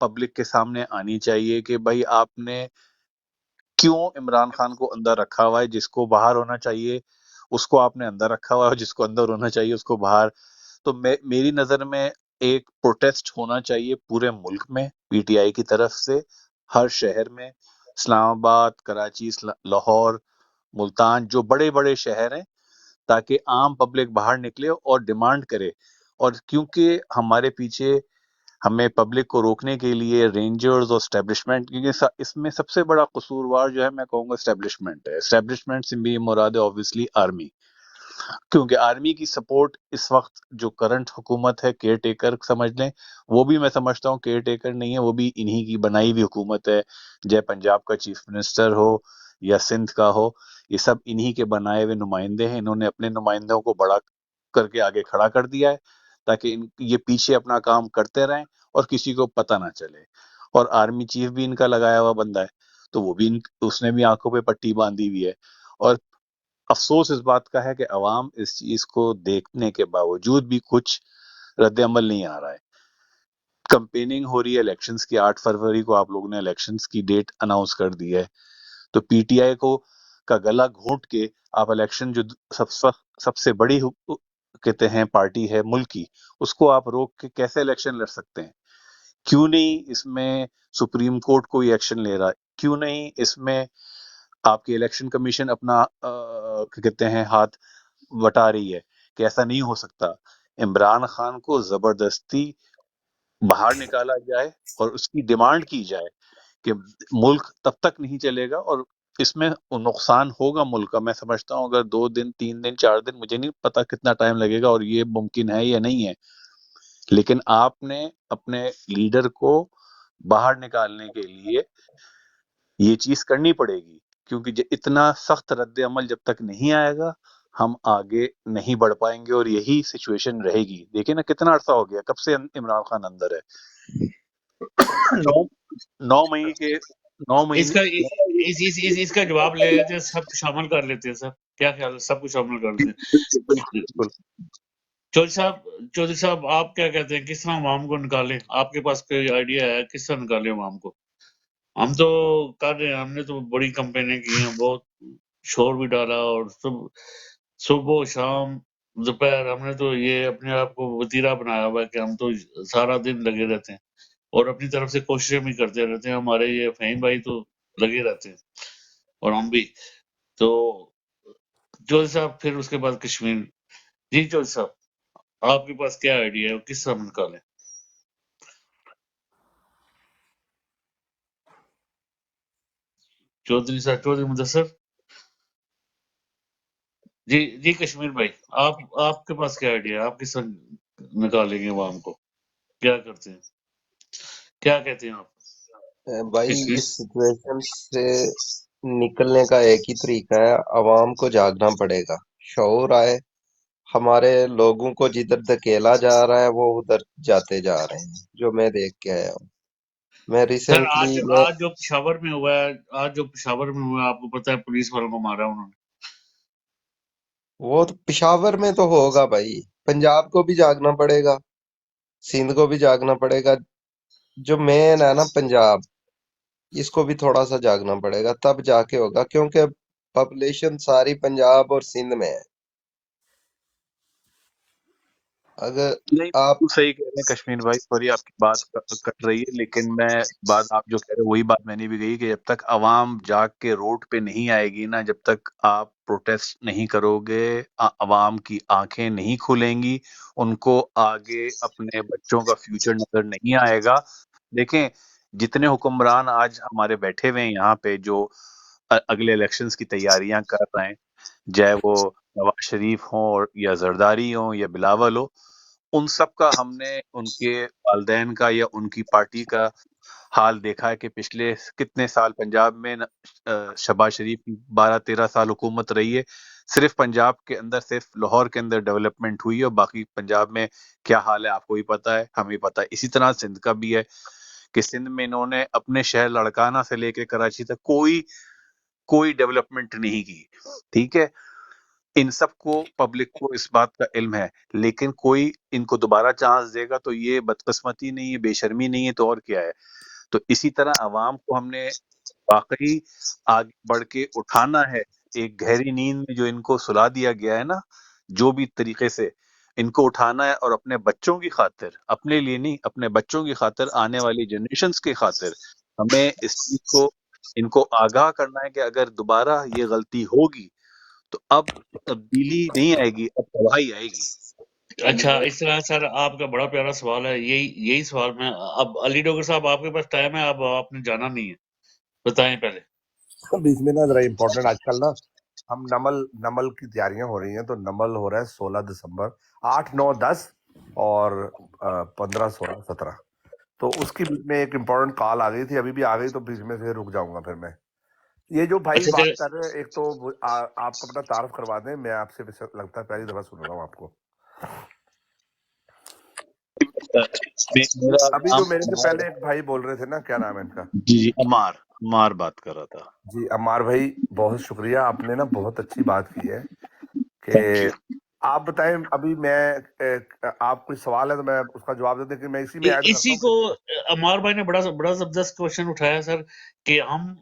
پبلک کے سامنے آنی چاہیے کہ بھائی آپ نے کیوں عمران خان کو اندر رکھا ہوا ہے، جس کو باہر ہونا چاہیے اس کو آپ نے اندر رکھا ہوا ہے، اور جس کو اندر ہونا چاہیے اس کو باہر۔ تو میری نظر میں ایک پروٹیسٹ ہونا چاہیے پورے ملک میں پی ٹی آئی کی طرف سے، ہر شہر میں، اسلام آباد، کراچی، لاہور، ملتان، جو بڑے بڑے شہر ہیں، تاکہ عام پبلک باہر نکلے اور ڈیمانڈ کرے۔ اور کیونکہ ہمارے پیچھے ہمیں پبلک کو روکنے کے لیے رینجرز اور اسٹیبلشمنٹ، کیونکہ اس میں سب سے بڑا قصوروار جو ہے میں کہوں گا اسٹیبلشمنٹ ہے۔ اسٹیبلشمنٹ سے بھی مراد ہے اوبویسلی آرمی، کیونکہ آرمی کی سپورٹ اس وقت جو کرنٹ حکومت ہے، کیئر ٹیکر سمجھ لیں، وہ بھی میں سمجھتا ہوں کیئر ٹیکر نہیں ہے، وہ بھی انہی کی بنائی ہوئی حکومت ہے، چاہے پنجاب کا چیف منسٹر ہو یا سندھ کا ہو، یہ سب انہی کے بنائے ہوئے نمائندے ہیں۔ انہوں نے اپنے نمائندوں کو بڑا کر کے آگے کھڑا کر دیا ہے تاکہ یہ پیچھے اپنا کام کرتے رہیں اور کسی کو پتہ نہ چلے۔ اور آرمی چیف بھی ان کا لگایا ہوا بندہ ہے، تو وہ بھی اس نے بھی آنکھوں پہ پٹی باندھی ہوئی ہے۔ اور افسوس اس بات کا ہے کہ عوام اس چیز کو دیکھنے کے باوجود بھی کچھ رد عمل نہیں آ رہا ہے۔ کمپیننگ ہو رہی ہے الیکشنز کی، 8 فروری کو آپ لوگوں نے الیکشنز کی ڈیٹ اناؤنس کر دی ہے، تو پی ٹی آئی کو کا گلا گھونٹ کے آپ الیکشن جو سب سے بڑی کہتے ہیں پارٹی ہے ملک کی، اس کو آپ روک کے کیسے الیکشن لڑ سکتے ہیں؟ کیوں نہیں اس میں سپریم کورٹ کوئی ایکشن لے رہا ہے؟ کیوں نہیں اس میں آپ کی الیکشن کمیشن اپنا کہتے ہیں ہاتھ بٹا رہی ہے کہ ایسا نہیں ہو سکتا؟ عمران خان کو زبردستی باہر نکالا جائے اور اس کی ڈیمانڈ کی جائے کہ ملک تب تک نہیں چلے گا، اور اس میں نقصان ہوگا ملک کا۔ میں سمجھتا ہوں اگر 2 دن 3 دن 4 دن، مجھے نہیں پتا کتنا ٹائم لگے گا اور یہ ممکن ہے یا نہیں ہے، لیکن آپ نے اپنے لیڈر کو باہر نکالنے کے لیے یہ چیز کرنی پڑے گی، کیونکہ اتنا سخت رد عمل جب تک نہیں آئے گا ہم آگے نہیں بڑھ پائیں گے، اور یہی سچویشن رہے گی۔ دیکھیں نا کتنا عرصہ ہو گیا، کب سے عمران خان اندر ہے؟ 9 مئی کے 9 مہینے۔ اس کا اس کا جواب لے لیتے ہیں، سب کو شامل کر لیتے ہیں سر، کیا خیال ہے؟ سب کو شامل کر لیتے ہیں۔ بالکل چودھری صاحب آپ کیا کہتے ہیں، کس طرح عوام کو نکالیں؟ آپ کے پاس کوئی آئیڈیا ہے کس طرح نکالیں عوام کو؟ ہم تو کر رہے ہیں، ہم نے تو بڑی کمپینیں کی ہیں، بہت شور بھی ڈالا، اور صبح شام دوپہر ہم نے تو یہ اپنے آپ کو وتیرہ بنایا ہوا ہے کہ ہم تو سارا دن لگے رہتے ہیں اور اپنی طرف سے کوششیں بھی کرتے رہتے ہیں۔ ہمارے یہ فہیم بھائی تو لگے رہتے ہیں اور ہم بھی۔ تو چودھری صاحب پھر اس کے بعد کشمیر۔ جی چودھری صاحب، آپ کے پاس کیا آئیڈیا ہے، کس طرح نکالیں؟ چودھری صاحب، چودھری مدثر جی۔ جی کشمیر بھائی، آپ کے پاس کیا آئیڈیا ہے، آپ کس طرح نکالیں گے عوام کو؟ کیا کرتے ہیں، کیا کہتے ہیں آپ بھائی کشمیر؟ اس سچویشن سے نکلنے کا ایک ہی طریقہ ہے، عوام کو جاگنا پڑے گا، شعور آئے۔ ہمارے لوگوں کو جدھر دھکیلا جا رہا ہے وہ ادھر جاتے جا رہے ہیں، جو میں دیکھ کے آیا ہوں۔ میں سر ریسنٹلی آج جو پشاور میں ہوا ہے، آپ کو پتہ ہے پولیس والوں کو مارا انہوں نے۔ وہ تو پشاور میں تو ہوگا بھائی، پنجاب کو بھی جاگنا پڑے گا، سندھ کو بھی جاگنا پڑے گا، جو مین ہے نا پنجاب، اس کو بھی تھوڑا سا جاگنا پڑے گا، تب جا کے ہوگا، کیونکہ پاپولیشن ساری پنجاب اور سندھ میں ہے۔ اگر نہیں، آپ بالکل صحیح کہہ رہے ہیں کشمیر بھائی، سوری آپ کی بات کٹ رہی ہے، لیکن میں بات آپ جو کہہ رہے ہیں وہی بات میں نے بھی کہی کہ جب تک عوام جاگ کے روڈ پہ نہیں آئے گی نا، جب تک آپ پروٹیسٹ نہیں کرو گے، عوام کی آنکھیں نہیں کھلیں گی، ان کو آگے اپنے بچوں کا فیوچر نظر نہیں آئے گا۔ دیکھیں جتنے حکمران آج ہمارے بیٹھے ہوئے ہیں یہاں پہ، جو اگلے الیکشنز کی تیاریاں کر رہے ہیں، چاہے وہ نواز شریف ہوں یا زرداری ہوں یا بلاول ہو، ان سب کا ہم نے ان کے والدین کا یا ان کی پارٹی کا حال دیکھا ہے کہ پچھلے کتنے سال پنجاب میں شہباز شریف کی 12-13 سال حکومت رہی ہے، صرف پنجاب کے اندر، صرف لاہور کے اندر ڈیولپمنٹ ہوئی ہے، اور باقی پنجاب میں کیا حال ہے آپ کو بھی پتا ہے، ہمیں پتا ہے۔ اسی طرح سندھ کا بھی ہے کہ سندھ میں انہوں نے اپنے شہر لڑکانہ سے لے کے کراچی تک کوئی ڈیولپمنٹ نہیں کی، ٹھیک ہے۔ ان سب کو پبلک کو اس بات کا علم ہے، لیکن کوئی ان کو دوبارہ چانس دے گا تو یہ بدقسمتی نہیں ہے، بے شرمی نہیں ہے، تو اور کیا ہے؟ تو اسی طرح عوام کو ہم نے واقعی آگے بڑھ کے اٹھانا ہے، ایک گہری نیند میں جو ان کو سلا دیا گیا ہے نا، جو بھی طریقے سے ان کو اٹھانا ہے، اور اپنے بچوں کی خاطر، اپنے لیے نہیں، اپنے بچوں کی خاطر، آنے والی جنریشنز کی خاطر ہمیں اس چیز کو ان کو آگاہ کرنا ہے کہ اگر دوبارہ یہ غلطی ہوگی تو اب تبدیلی نہیں آئے گی، اب تباہی آئے گی۔ اچھا اس طرح سر آپ کا بڑا پیارا سوال ہے، یہی سوال میں اب علی ڈاکٹر صاحب آپ کے پاس ٹائم ہے، اب آپ نے جانا نہیں ہے، بتائیں پہلے۔ بیچ میں نا ذرا امپورٹنٹ آج کل نا ہم نمل کی تیاریاں ہو رہی ہیں، تو نمل ہو رہا ہے 16 دسمبر، 8 9 10 اور 15 16 17، تو اس کی بیچ میں ایک امپورٹنٹ کال آ گئی تھی، ابھی بھی آ گئی، تو بیچ میں سے رک جاؤں گا پھر میں۔ یہ جو بھائی اچھا بات کر رہے ہیں، ایک تو آپ اپنا تعارف کروا دیں، میں آپ سے لگتا ہے پہلی دفعہ سن رہا ہوں آپ کو۔ میرا ابھی نام جو میرے سے پہلے ایک بھائی بول رہے تھے نا، کیا نام ہے ان کا؟ جی عمار بات کر رہا تھا۔ جی عمار بھائی، بہت شکریہ، آپ نے نا بہت اچھی بات کی ہے کہ تھینک یو۔ آپ بتائیں۔ ابھی میں آپ کوئی سوال ہے تو میں اس کا جواب دے دیں کہ میں اسی میں ایڈ کرتا اسی ہوں کو کہ عمار بھائی نے بڑا زبردست کوشچن اٹھایا سر، کہ ہم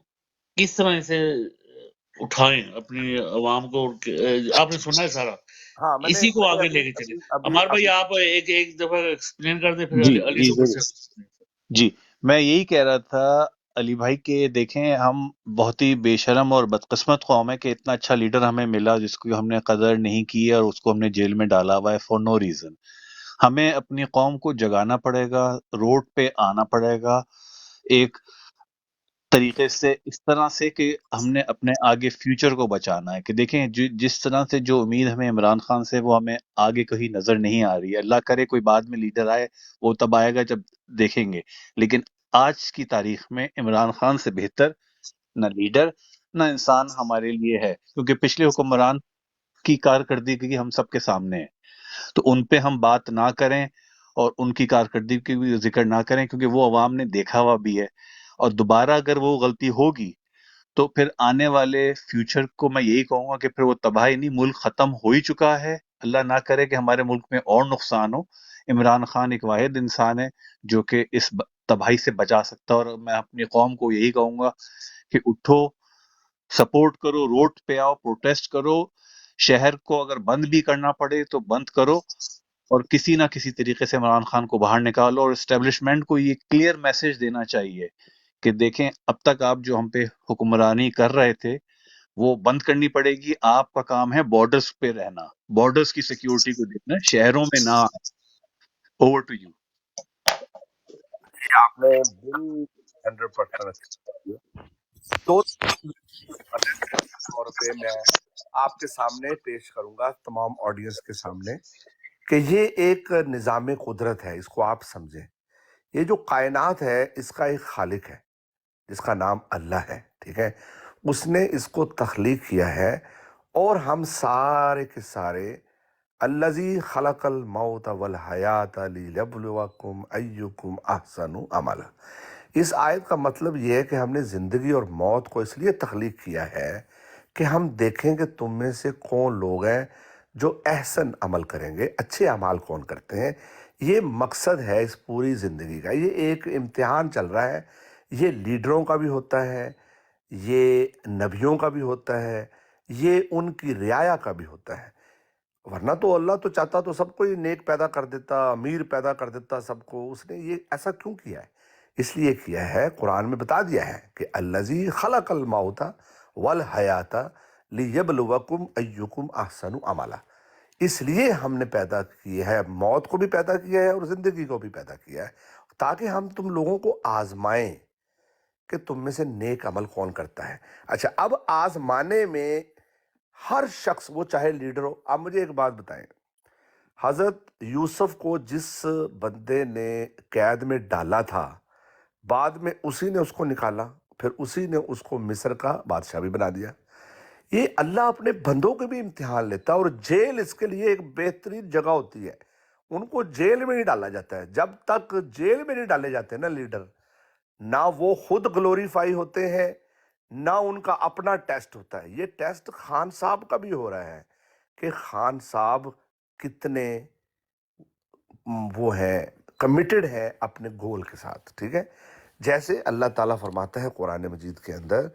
کس طرح اسے اٹھائیں اپنی عوام کو، آپ نے سنا ہے سارا، ہاں میں اسی کو نے آگے ابھی لے کے چلے۔ ابھی ابھی عمار بھائی ابھی آپ ایک دفعہ ایکسپلین کر دیں، پھر جی علی جی ڈاکٹر ضرور۔ سے۔ جی میں یہی کہہ رہا تھا علی بھائی کہ دیکھیں، ہم بہت ہی بے شرم اور بدقسمت قوم ہے کہ اتنا اچھا لیڈر ہمیں ملا جس کو ہم نے قدر نہیں کی اور اس کو ہم نے جیل میں ڈالا ہوا ہے فار نو ریزن۔ ہمیں اپنی قوم کو جگانا پڑے گا، روڈ پہ آنا پڑے گا ایک طریقے سے، اس طرح سے کہ ہم نے اپنے آگے فیوچر کو بچانا ہے۔ کہ دیکھیں جس طرح سے جو امید ہمیں عمران خان سے، وہ ہمیں آگے کہیں نظر نہیں آ رہی ہے۔ اللہ کرے کوئی بعد میں لیڈر آئے، وہ تب آئے گا جب دیکھیں گے، لیکن آج کی تاریخ میں عمران خان سے بہتر نہ لیڈر نہ انسان ہمارے لیے ہے، کیونکہ پچھلے حکمران کی کارکردگی ہم سب کے سامنے ہے، تو ان پہ ہم بات نہ کریں اور ان کی کارکردگی کی بھی ذکر نہ کریں، کیونکہ وہ عوام نے دیکھا ہوا بھی ہے، اور دوبارہ اگر وہ غلطی ہوگی تو پھر آنے والے فیوچر کو میں یہی کہوں گا کہ پھر وہ تباہی نہیں، ملک ختم ہو ہی چکا ہے، اللہ نہ کرے کہ ہمارے ملک میں اور نقصان ہو۔ عمران خان ایک واحد انسان ہے جو کہ اس تباہی سے بچا سکتا ہے، اور میں اپنی قوم کو یہی کہوں گا کہ اٹھو، سپورٹ کرو، روڈ پہ آؤ، پروٹیسٹ کرو، شہر کو اگر بند بھی کرنا پڑے تو بند کرو، اور کسی نہ کسی طریقے سے عمران خان کو باہر نکالو، اور اسٹیبلشمنٹ کو یہ کلیئر میسج دینا چاہیے کہ دیکھیں اب تک آپ جو ہم پہ حکمرانی کر رہے تھے وہ بند کرنی پڑے گی، آپ کا کام ہے بارڈرز پہ رہنا، بارڈرز کی سیکیورٹی کو دیکھنا، شہروں میں نہ آئے۔ Over to you. آپ نے بل 100% اچھا کیا۔ دو طور پہ میں آپ کے سامنے پیش کروں گا، تمام آڈینس کے سامنے، کہ یہ ایک نظام قدرت ہے، اس کو آپ سمجھیں۔ یہ جو کائنات ہے اس کا ایک خالق ہے جس کا نام اللہ ہے، ٹھیک ہے؟ اس نے اس کو تخلیق کیا ہے، اور ہم سارے کے سارے الذی خلق الموت والحیات لیبلوکم ایکم احسن عملا۔ اس آیت کا مطلب یہ ہے کہ ہم نے زندگی اور موت کو اس لیے تخلیق کیا ہے کہ ہم دیکھیں کہ تم میں سے کون لوگ ہیں جو احسن عمل کریں گے، اچھے اعمال کون کرتے ہیں۔ یہ مقصد ہے اس پوری زندگی کا، یہ ایک امتحان چل رہا ہے، یہ لیڈروں کا بھی ہوتا ہے، یہ نبیوں کا بھی ہوتا ہے، یہ ان کی رعایا کا بھی ہوتا ہے۔ ورنہ تو اللہ تو چاہتا تو سب کو ہی نیک پیدا کر دیتا، امیر پیدا کر دیتا سب کو، اس نے یہ ایسا کیوں کیا ہے؟ اس لیے کیا ہے، قرآن میں بتا دیا ہے کہ الذی خلق الموت والحیات لیبلوکم ایکم احسن عملا۔ اس لیے ہم نے پیدا کی ہے، موت کو بھی پیدا کیا ہے اور زندگی کو بھی پیدا کیا ہے، تاکہ ہم تم لوگوں کو آزمائیں کہ تم میں سے نیک عمل کون کرتا ہے۔ اچھا، اب آزمانے میں ہر شخص، وہ چاہے لیڈر ہو۔ آپ مجھے ایک بات بتائیں، حضرت یوسف کو جس بندے نے قید میں ڈالا تھا، بعد میں اسی نے اس کو نکالا، پھر اسی نے اس کو مصر کا بادشاہ بھی بنا دیا۔ یہ اللہ اپنے بندوں کے بھی امتحان لیتا ہے، اور جیل اس کے لیے ایک بہترین جگہ ہوتی ہے۔ ان کو جیل میں نہیں ڈالا جاتا ہے، جب تک جیل میں نہیں ڈالے جاتے نا لیڈر، نہ وہ خود گلوریفائی ہوتے ہیں، نہ ان کا اپنا ٹیسٹ ہوتا ہے۔ یہ ٹیسٹ خان صاحب کا بھی ہو رہا ہے کہ خان صاحب کتنے وہ ہیں، کمیٹڈ ہے اپنے گول کے ساتھ. ٹھیک ہے، جیسے اللہ تعالیٰ فرماتا ہے قرآن مجید کے اندر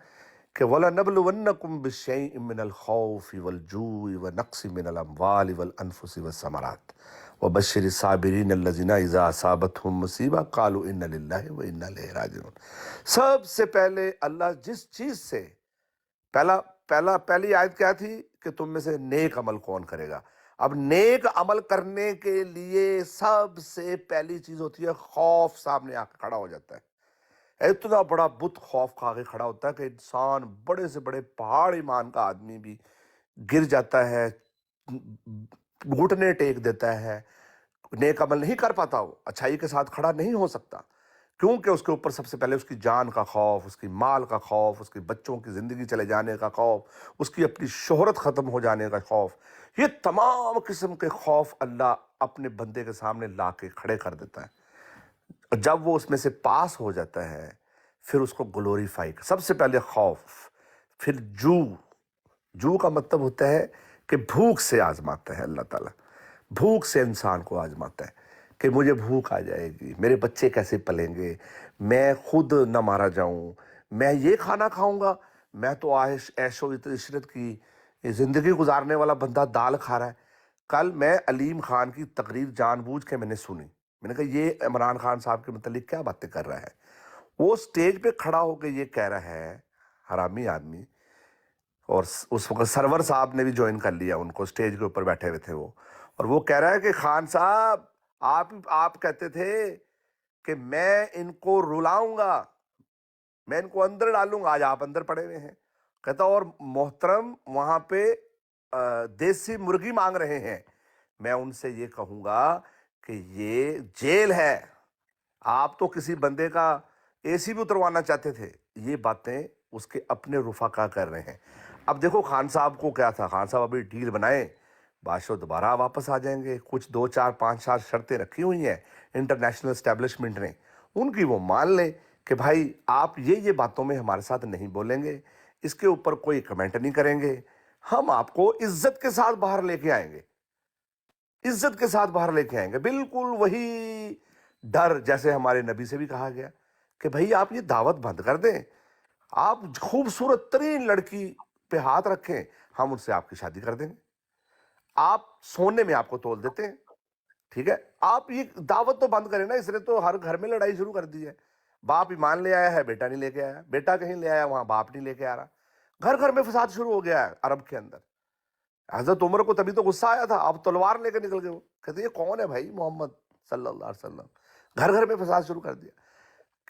کہ وَلَنَبْلُوَنَّكُمْ بِشَيْءٍ مِّنَ الْخَوْفِ وَالْجُوعِ وَنَقْصٍ مِّنَ الْأَمْوَالِ وَالْأَنفُسِ وَالثَّمَرَاتِ وَبَشِّرِ الصَّابِرِينَ الَّذِينَ إِذَا أَصَابَتْهُم مُّصِيبَةٌ قَالُوا إِنَّ لِلَّهِ وَإِنَّا إِلَيْهِ راجعون. سب سے پہلے اللہ جس چیز سے پہلی آیت کیا تھی کہ تم میں سے نیک عمل کون کرے گا. اب نیک عمل کرنے کے لیے سب سے پہلی چیز ہوتی ہے خوف. سامنے آ کے کھڑا ہو جاتا ہے، اتنا بڑا بت خوف کھا کے کھڑا ہوتا ہے کہ انسان بڑے سے بڑے پہاڑ ایمان کا آدمی بھی گر جاتا ہے، گھٹنے ٹیک دیتا ہے، نیک عمل نہیں کر پاتا، وہ اچھائی کے ساتھ کھڑا نہیں ہو سکتا، کیونکہ اس کے اوپر سب سے پہلے اس کی جان کا خوف، اس کی مال کا خوف، اس کے بچوں کی زندگی چلے جانے کا خوف، اس کی اپنی شہرت ختم ہو جانے کا خوف. یہ تمام قسم کے خوف اللہ اپنے بندے کے سامنے لا کے کھڑے کر دیتا ہے. جب وہ اس میں سے پاس ہو جاتا ہے پھر اس کو گلوریفائی. سب سے پہلے خوف، پھر جو کا مطلب ہوتا ہے کہ بھوک سے آزماتا ہے اللہ تعالیٰ. بھوک سے انسان کو آزماتا ہے کہ مجھے بھوک آ جائے گی، میرے بچے کیسے پلیں گے، میں خود نہ مارا جاؤں، میں یہ کھانا کھاؤں گا. میں تو عیش و عشرت کی زندگی گزارنے والا بندہ دال کھا رہا ہے. کل میں علیم خان کی تقریر جان بوجھ کے میں نے سنی. میں نے کہا یہ عمران خان صاحب کے متعلق کیا باتیں کر رہا ہے. وہ سٹیج پہ کھڑا ہو کے یہ کہہ رہا ہے، حرامی آدمی. اور اس وقت سرور صاحب نے بھی جوائن کر لیا ان کو، سٹیج کے اوپر بیٹھے ہوئے تھے وہ. اور وہ کہہ رہا ہے کہ خان صاحب آپ کہتے تھے کہ میں ان کو رلاؤں گا، میں ان کو اندر ڈالوں گا. آج آپ اندر پڑے ہوئے ہیں. کہتا اور محترم وہاں پہ دیسی مرغی مانگ رہے ہیں، میں ان سے یہ کہوں گا کہ یہ جیل ہے، آپ تو کسی بندے کا اے سی بھی اتروانا چاہتے تھے. یہ باتیں اس کے اپنے رفقا کر رہے ہیں. اب دیکھو خان صاحب کو کیا تھا، خان صاحب ابھی ڈیل بنائیں، بادشاہ دوبارہ واپس آ جائیں گے. کچھ 2 4 5 4 شرطیں رکھی ہوئی ہیں انٹرنیشنل اسٹیبلشمنٹ نے، ان کی وہ مان لیں کہ بھائی آپ یہ باتوں میں ہمارے ساتھ نہیں بولیں گے، اس کے اوپر کوئی کمنٹ نہیں کریں گے، ہم آپ کو عزت کے ساتھ باہر لے کے آئیں گے، عزت کے ساتھ باہر لے کے آئیں گے. بالکل وہی ڈر جیسے ہمارے نبی سے بھی کہا گیا کہ بھئی آپ یہ دعوت بند کر دیں، آپ خوبصورت ترین لڑکی پہ ہاتھ رکھیں، ہم ان سے آپ کی شادی کر دیں گے، آپ سونے میں آپ کو تول دیتے ہیں. ٹھیک ہے، آپ یہ دعوت تو بند کریں نا. اس نے تو ہر گھر میں لڑائی شروع کر دی ہے. باپ ایمان لے آیا ہے، بیٹا نہیں لے کے آیا، بیٹا کہیں لے آیا وہاں باپ نہیں لے کے آ رہا. گھر گھر میں فساد شروع ہو گیا ہے عرب کے اندر. حضرت عمر کو تبھی تو غصہ آیا تھا، اب تلوار لے کے نکل گئے. وہ کہتے یہ کون ہے بھائی، محمد صلی اللہ علیہ وسلم. گھر گھر میں فساد شروع کر دیا.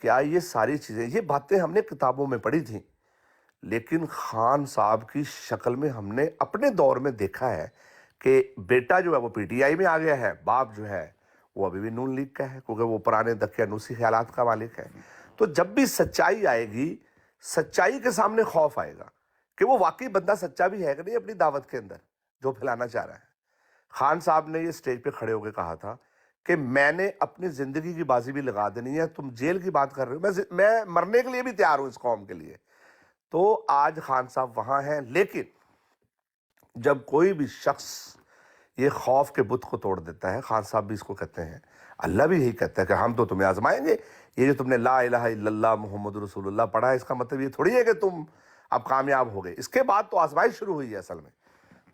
کیا یہ ساری چیزیں، یہ باتیں ہم نے کتابوں میں پڑھی تھیں، لیکن خان صاحب کی شکل میں ہم نے اپنے دور میں دیکھا ہے کہ بیٹا جو ہے وہ پی ٹی آئی میں آ گیا ہے، باپ جو ہے وہ ابھی بھی نون لیگ کا ہے، کیونکہ وہ پرانے دقیانوسی خیالات کا مالک ہے. تو جب بھی سچائی آئے گی، سچائی کے سامنے خوف آئے گا کہ وہ واقعی بندہ سچا بھی ہے کہ نہیں اپنی دعوت کے اندر جو پھیلانا چاہ رہا ہے. خان صاحب نے یہ سٹیج پہ کھڑے ہو کے کہا تھا کہ میں نے اپنی زندگی کی بازی بھی لگا دینی ہے. تم جیل کی بات کر رہے ہو، میں مرنے کے لیے بھی تیار ہوں اس قوم کے لیے. تو آج خان صاحب وہاں ہیں. لیکن جب کوئی بھی شخص یہ خوف کے بت کو توڑ دیتا ہے، خان صاحب بھی اس کو کہتے ہیں، اللہ بھی یہی کہتا ہے کہ ہم تو تمہیں آزمائیں گے. یہ جو تم نے لا الہ الا اللہ محمد رسول اللہ پڑھا ہے، اس کا مطلب یہ تھوڑی ہے کہ تم اب کامیاب ہو گئے. اس کے بعد تو آزمائش شروع ہوئی ہے اصل میں.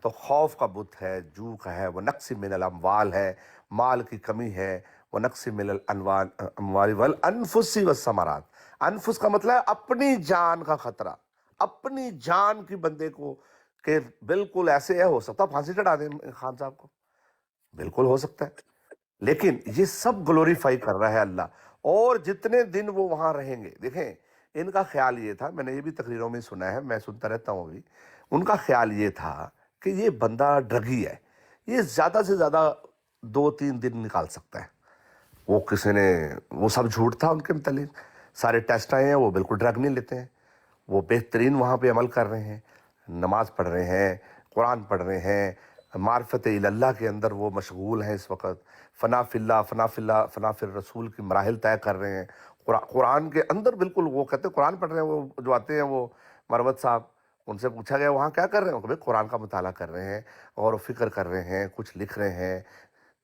تو خوف کا بت ہے، جو کا ہے، وہ نقص من الاموال ہے، مال کی کمی ہے، وہ نقص من الاموال والانفس والثمرات. انفس کا مطلب ہے اپنی جان کا خطرہ، اپنی جان کی بندے کو کہ بالکل ایسے ہو سکتا پھانسی چڑھا دیں خان صاحب کو، بالکل ہو سکتا ہے. لیکن یہ سب گلوریفائی کر رہا ہے اللہ. اور جتنے دن وہ وہاں رہیں گے، دیکھیں ان کا خیال یہ تھا، میں نے یہ بھی تقریروں میں سنا ہے، میں سنتا رہتا ہوں ابھی، ان کا خیال یہ تھا کہ یہ بندہ ڈرگی ہے، یہ زیادہ سے زیادہ 2 3 دن نکال سکتا ہے. وہ کسی نے، وہ سب جھوٹ تھا ان کے متعلق. سارے ٹیسٹ آئے ہیں، وہ بالکل ڈرگ نہیں لیتے ہیں، وہ بہترین وہاں پہ عمل کر رہے ہیں، نماز پڑھ رہے ہیں، قرآن پڑھ رہے ہیں، معرفت اللہ کے اندر وہ مشغول ہیں اس وقت. فنا فی اللہ، فنا فی اللہ، فنا فی الرسول کی مراحل طے کر رہے ہیں. قرآن کے اندر بالکل وہ کہتے ہیں قرآن پڑھ رہے ہیں. وہ جو آتے ہیں وہ مروت صاحب، ان سے پوچھا گیا وہاں کیا کر رہے ہیں؟ کہ بھائی قرآن کا مطالعہ کر رہے ہیں، غور و فکر کر رہے ہیں، کچھ لکھ رہے ہیں۔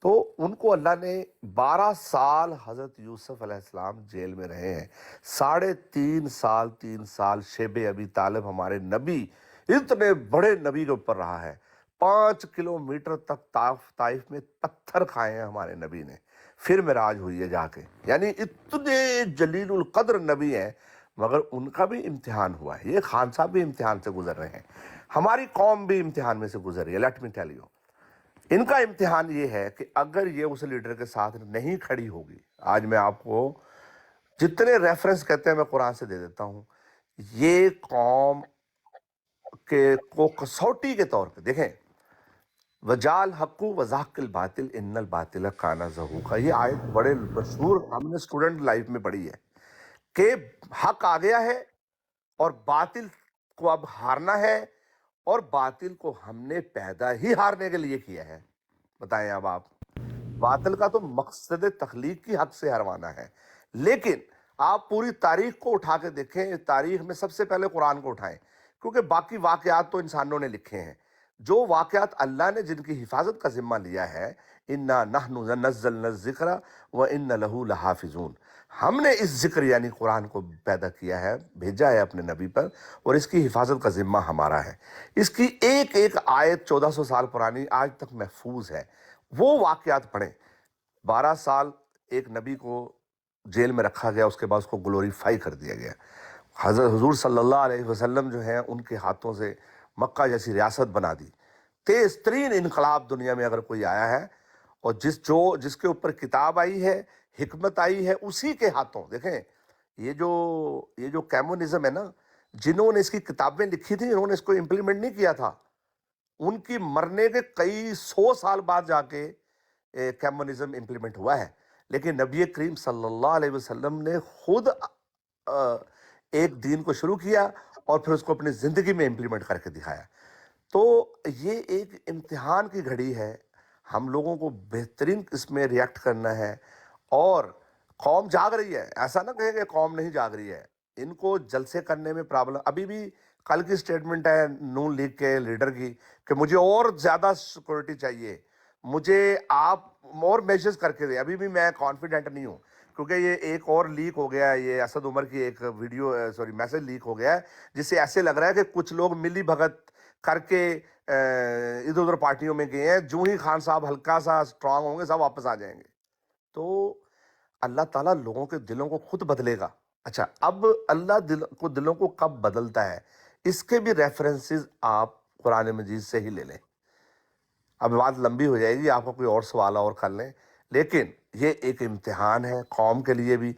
تو ان کو اللہ نے 12 سال حضرت یوسف علیہ السلام جیل میں رہے ہیں، 3.5 سال شیب ابی طالب ہمارے نبی، اتنے بڑے نبی کے اوپر رہا ہے، 5 کلومیٹر تک طائف میں پتھر کھائے ہیں ہمارے نبی نے، پھر معراج ہوئی ہے جا کے، یعنی اتنے جلیل القدر نبی ہیں، مگر ان کا بھی امتحان ہوا ہے۔ یہ خان صاحب بھی امتحان سے گزر رہے ہیں، ہماری قوم بھی امتحان میں سے گزر رہی ہے۔ لیٹ می ٹیل یو، ان کا امتحان یہ ہے کہ اگر یہ اس لیڈر کے ساتھ نہیں کھڑی ہوگی، آج میں آپ کو جتنے ریفرنس کہتے ہیں میں قرآن سے دے دیتا ہوں، یہ قوم کو کسوٹی کے طور پہ دیکھیں، وجال حق وزاق الباطل ان الباطل کانا زہوقا، یہ آیت بڑے مشہور ہم نے اسٹوڈنٹ لائف میں پڑھی ہے کہ حق آ گیا ہے اور باطل کو اب ہارنا ہے، اور باطل کو ہم نے پیدا ہی ہارنے کے لیے کیا ہے۔ بتائیں اب آپ، باطل کا تو مقصد تخلیق کی حق سے ہروانا ہے، لیکن آپ پوری تاریخ کو اٹھا کے دیکھیں، تاریخ میں سب سے پہلے قرآن کو اٹھائیں، کیونکہ باقی واقعات تو انسانوں نے لکھے ہیں، جو واقعات اللہ نے جن کی حفاظت کا ذمہ لیا ہے، اِنَّا نَحْنُ نَزَّلْنَا الذِّكْرَ وَإِنَّ لَهُ لَحَافِظُونَ، ہم نے اس ذکر یعنی قرآن کو پیدا کیا ہے، بھیجا ہے اپنے نبی پر، اور اس کی حفاظت کا ذمہ ہمارا ہے۔ اس کی ایک ایک آیت 1400 سال پرانی آج تک محفوظ ہے۔ وہ واقعات پڑھیں، 12 سال ایک نبی کو جیل میں رکھا گیا، اس کے بعد اس کو گلوریفائی کر دیا گیا، حضرت حضور صلی اللہ علیہ وسلم جو ہیں ان کے ہاتھوں سے مکہ جیسی ریاست بنا دی۔ تیز ترین انقلاب دنیا میں اگر کوئی آیا ہے، اور جس کے اوپر کتاب آئی ہے، حکمت آئی ہے، اسی کے ہاتھوں، دیکھیں یہ جو کیمونزم ہے نا، جنہوں نے اس کی کتابیں لکھی تھیں، انہوں نے اس کو امپلیمنٹ نہیں کیا تھا، ان کی مرنے کے کئی 100 سال بعد جا کے کیمونزم امپلیمنٹ ہوا ہے، لیکن نبی کریم صلی اللہ علیہ وسلم نے خود ایک دین کو شروع کیا اور پھر اس کو اپنی زندگی میں امپلیمنٹ کر کے دکھایا۔ تو یہ ایک امتحان کی گھڑی ہے، ہم لوگوں کو بہترین اس میں ریئیکٹ کرنا ہے، اور قوم جاگ رہی ہے، ایسا نہ کہیں کہ قوم نہیں جاگ رہی ہے، ان کو جلسے کرنے میں پرابلم۔ ابھی بھی کل کی سٹیٹمنٹ ہے نون لیگ کے لیڈر کی کہ مجھے اور زیادہ سیکورٹی چاہیے، مجھے آپ اور میجرز کر کے دیں۔ ابھی بھی میں کانفیڈنٹ نہیں ہوں، کیونکہ یہ ایک اور لیک ہو گیا ہے، یہ اسد عمر کی ایک میسج لیک ہو گیا ہے، جس سے ایسے لگ رہا ہے کہ کچھ لوگ ملی بھگت کر کے ادھر ادھر پارٹیوں میں گئے ہیں، جو ہی خان صاحب ہلکا سا سٹرانگ ہوں گے سب واپس آ جائیں گے۔ تو اللہ تعالیٰ لوگوں کے دلوں کو خود بدلے گا۔ اچھا، اب اللہ دلوں کو کب بدلتا ہے، اس کے بھی ریفرنسز آپ قرآن مجید سے ہی لے لیں۔ اب بات لمبی ہو جائے گی، آپ کو کوئی اور سوال اور کر لیں، لیکن یہ ایک امتحان ہے قوم کے لیے بھی۔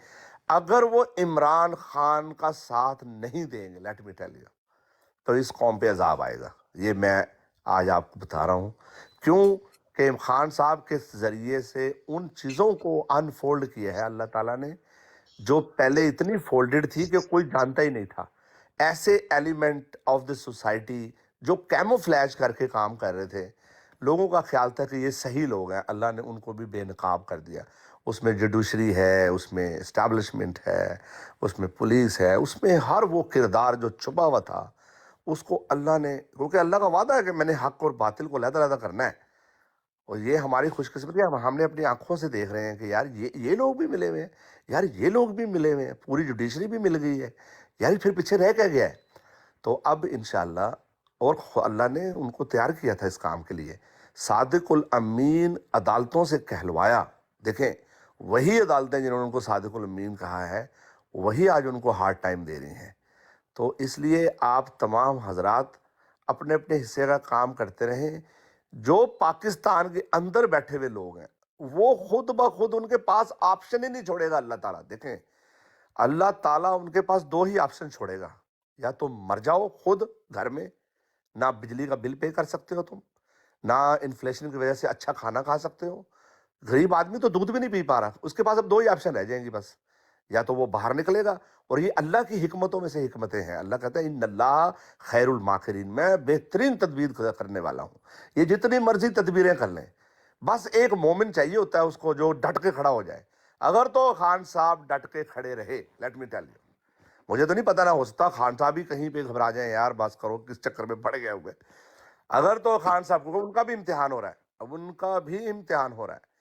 اگر وہ عمران خان کا ساتھ نہیں دیں گے، لیٹ می ٹیل یو، تو اس قوم پہ عذاب آئے گا۔ یہ میں آج آپ کو بتا رہا ہوں، کیوں کہ خان صاحب کے ذریعے سے ان چیزوں کو انفولڈ کیا ہے اللہ تعالیٰ نے جو پہلے اتنی فولڈڈ تھی کہ کوئی جانتا ہی نہیں تھا۔ ایسے ایلیمنٹ آف دی سوسائٹی جو کیموفلیج کر کے کام کر رہے تھے، لوگوں کا خیال تھا کہ یہ صحیح لوگ ہیں، اللہ نے ان کو بھی بے نقاب کر دیا۔ اس میں جوڈیشری ہے، اس میں اسٹیبلشمنٹ ہے، اس میں پولیس ہے، اس میں ہر وہ کردار جو چھپا ہوا تھا اس کو اللہ نے، کیونکہ اللہ کا وعدہ ہے کہ میں نے حق اور باطل کو علیحدہ کرنا ہے، اور یہ ہماری خوش قسمتی ہے، ہم نے اپنی آنکھوں سے دیکھ رہے ہیں کہ یار یہ لوگ بھی ملے ہوئے ہیں، یار یہ لوگ بھی ملے ہوئے ہیں، پوری جوڈیشری بھی مل گئی ہے، یار پھر پیچھے رہ کیا گیا ہے۔ تو اب انشاءاللہ، اور اللہ نے ان کو تیار کیا تھا اس کام کے لیے، صادق الامین عدالتوں سے کہلوایا۔ دیکھیں وہی عدالتیں جنہوں نے ان کو صادق الامین کہا ہے، وہی آج ان کو ہارڈ ٹائم دے رہی ہیں۔ تو اس لیے آپ تمام حضرات اپنے اپنے حصے کا کام کرتے رہیں۔ جو پاکستان کے اندر بیٹھے ہوئے لوگ ہیں، وہ خود بخود ان کے پاس آپشن ہی نہیں چھوڑے گا اللہ تعالیٰ۔ دیکھیں اللہ تعالیٰ ان کے پاس 2 ہی آپشن چھوڑے گا، یا تو مر جاؤ خود گھر میں، نہ بجلی کا بل پے کر سکتے ہو تم، نہ انفلیشن کی وجہ سے اچھا کھانا کھا سکتے ہو، غریب آدمی تو دودھ بھی نہیں پی پا رہا، اس کے پاس اب 2 ہی آپشن رہ جائیں گی بس، یا تو وہ باہر نکلے گا، اور یہ اللہ کی حکمتوں میں سے حکمتیں ہیں۔ اللہ کہتا ہے ان اللہ خیر الماکرین، میں بہترین تدبیر کرنے والا ہوں۔ یہ جتنی مرضی تدبیریں کر لیں، بس ایک مومن چاہیے ہوتا ہے اس کو جو ڈٹ کے کھڑا ہو جائے۔ اگر تو خان صاحب ڈٹ کے کھڑے رہے، لیٹ می ٹیل یو، مجھے تو نہیں پتا، نہ ہو سکتا خان صاحب ہی کہیں پہ گھبرا جائیں، یار بس کرو کس چکر میں پڑ گئے ہوئے. اگر تو خان صاحب کو ان کا بھی امتحان ہو رہا ہے، اب ان کا بھی امتحان ہو رہا ہے،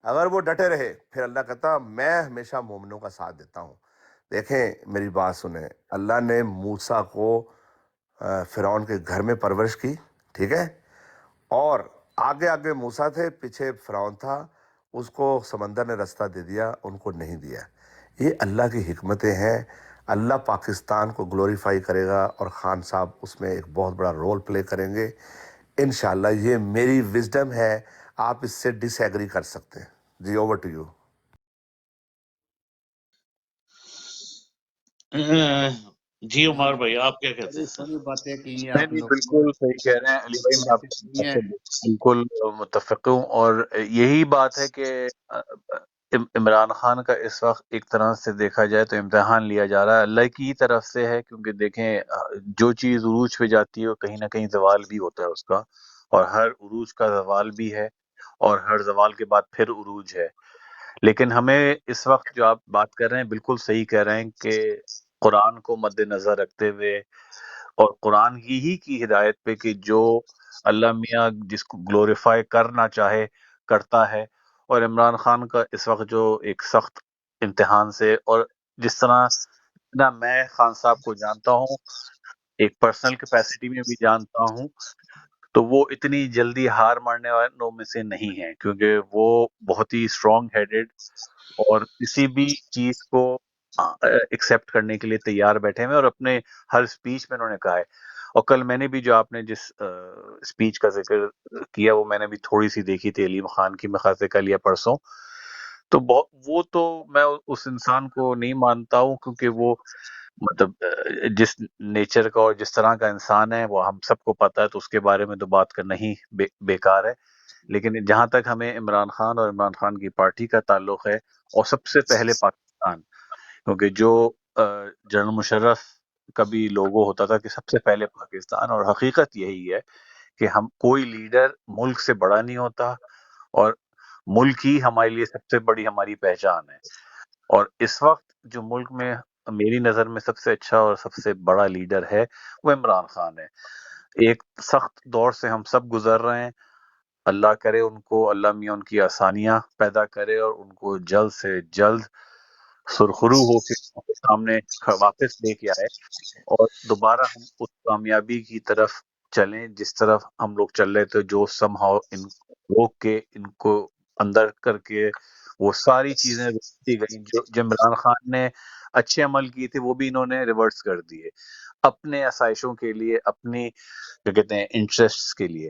اگر وہ ڈٹے رہے پھر اللہ کہتا میں ہمیشہ مومنوں کا ساتھ دیتا ہوں. دیکھیں میری بات سنیں، اللہ نے موسیٰ کو فرعون کے گھر میں پرورش کی، ٹھیک ہے، اور آگے آگے موسیٰ تھے، پیچھے فرعون تھا، اس کو سمندر نے رستہ دے دیا، ان کو نہیں دیا. یہ اللہ کی حکمتیں ہیں. اللہ پاکستان کو گلوریفائی کرے گا اور خان صاحب اس میں ایک بہت بڑا رول پلے کریں گے انشاءاللہ. یہ میری وزڈم ہے، آپ اس سے ڈس ایگری کر سکتے ہیں. G over to you. جی عمار بھائی آپ کیا کہتے بڑی ہیں؟ ساری باتیں کی ہیں نہیں آپ نہیں لوگوں بالکل صحیح کہہ رہے ہیں علی بھائی، میں آپ کی نے. بات سے بالکل متفق ہوں. اور یہی بات ہے کہ عمران خان کا اس وقت ایک طرح سے دیکھا جائے تو امتحان لیا جا رہا ہے، اللہ کی طرف سے ہے. کیونکہ دیکھیں جو چیز عروج پہ جاتی ہے وہ کہیں نہ کہیں زوال بھی ہوتا ہے اس کا، اور ہر عروج کا زوال بھی ہے، اور ہر زوال کے بعد پھر عروج ہے. لیکن ہمیں اس وقت جو آپ بات کر رہے ہیں بالکل صحیح کہہ رہے ہیں کہ قرآن کو مد نظر رکھتے ہوئے اور قرآن کی ہدایت پہ کہ جو اللہ میاں جس کو گلوریفائی کرنا چاہے کرتا ہے. اور عمران خان کا اس وقت جو ایک سخت امتحان سے، اور جس طرح نہ میں خان صاحب کو جانتا ہوں، ایک پرسنل کیپیسٹی میں بھی جانتا ہوں، تو وہ اتنی جلدی ہار ماننے والوں میں سے نہیں ہیں، کیونکہ وہ بہت ہی اسٹرانگ ہیڈڈ اور کسی بھی چیز کو ایکسیپٹ کرنے کے لیے تیار بیٹھے ہوئے، اور اپنے ہر سپیچ میں انہوں نے کہا ہے. اور کل میں نے بھی جو آپ نے جس سپیچ کا ذکر کیا وہ میں نے بھی تھوڑی سی دیکھی تھی علیم خان کی، میں خاص کل یا پرسوں. تو وہ تو میں اس انسان کو نہیں مانتا ہوں، کیونکہ وہ مطلب جس نیچر کا اور جس طرح کا انسان ہے وہ ہم سب کو پتہ ہے، تو اس کے بارے میں تو بات کرنا ہی بیکار ہے. لیکن جہاں تک ہمیں عمران خان اور عمران خان کی پارٹی کا تعلق ہے، اور سب سے پہلے پاکستان، کیونکہ جو جنرل مشرف کا بھی لوگو ہوتا تھا کہ سب سے پہلے پاکستان، اور حقیقت یہی ہے کہ ہم کوئی لیڈر ملک سے بڑا نہیں ہوتا، اور ملک ہی ہمارے لیے سب سے بڑی ہماری پہچان ہے. اور اس وقت جو ملک میں میری نظر میں سب سے اچھا اور سب سے بڑا لیڈر ہے وہ عمران خان ہے. ایک سخت دور سے ہم سب گزر رہے ہیں، اللہ کرے ان کو اللہ میاں ان کی آسانیاں پیدا کرے اور ان کو جلد سے جلد سرخرو ہو کے سامنے واپس لے کے آئے، اور دوبارہ ہم اس کامیابی کی طرف چلیں جس طرف ہم لوگ چل رہے تھے. جو سم ہاؤ ان روک کے ان کو اندر کر کے وہ ساری چیزیں روکتی گئیں جو عمران خان نے اچھے عمل کیے تھے وہ بھی انہوں نے ریورس کر دیے اپنے آسائشوں کے لیے، اپنی کیا کہتے ہیں انٹرسٹس کے لیے.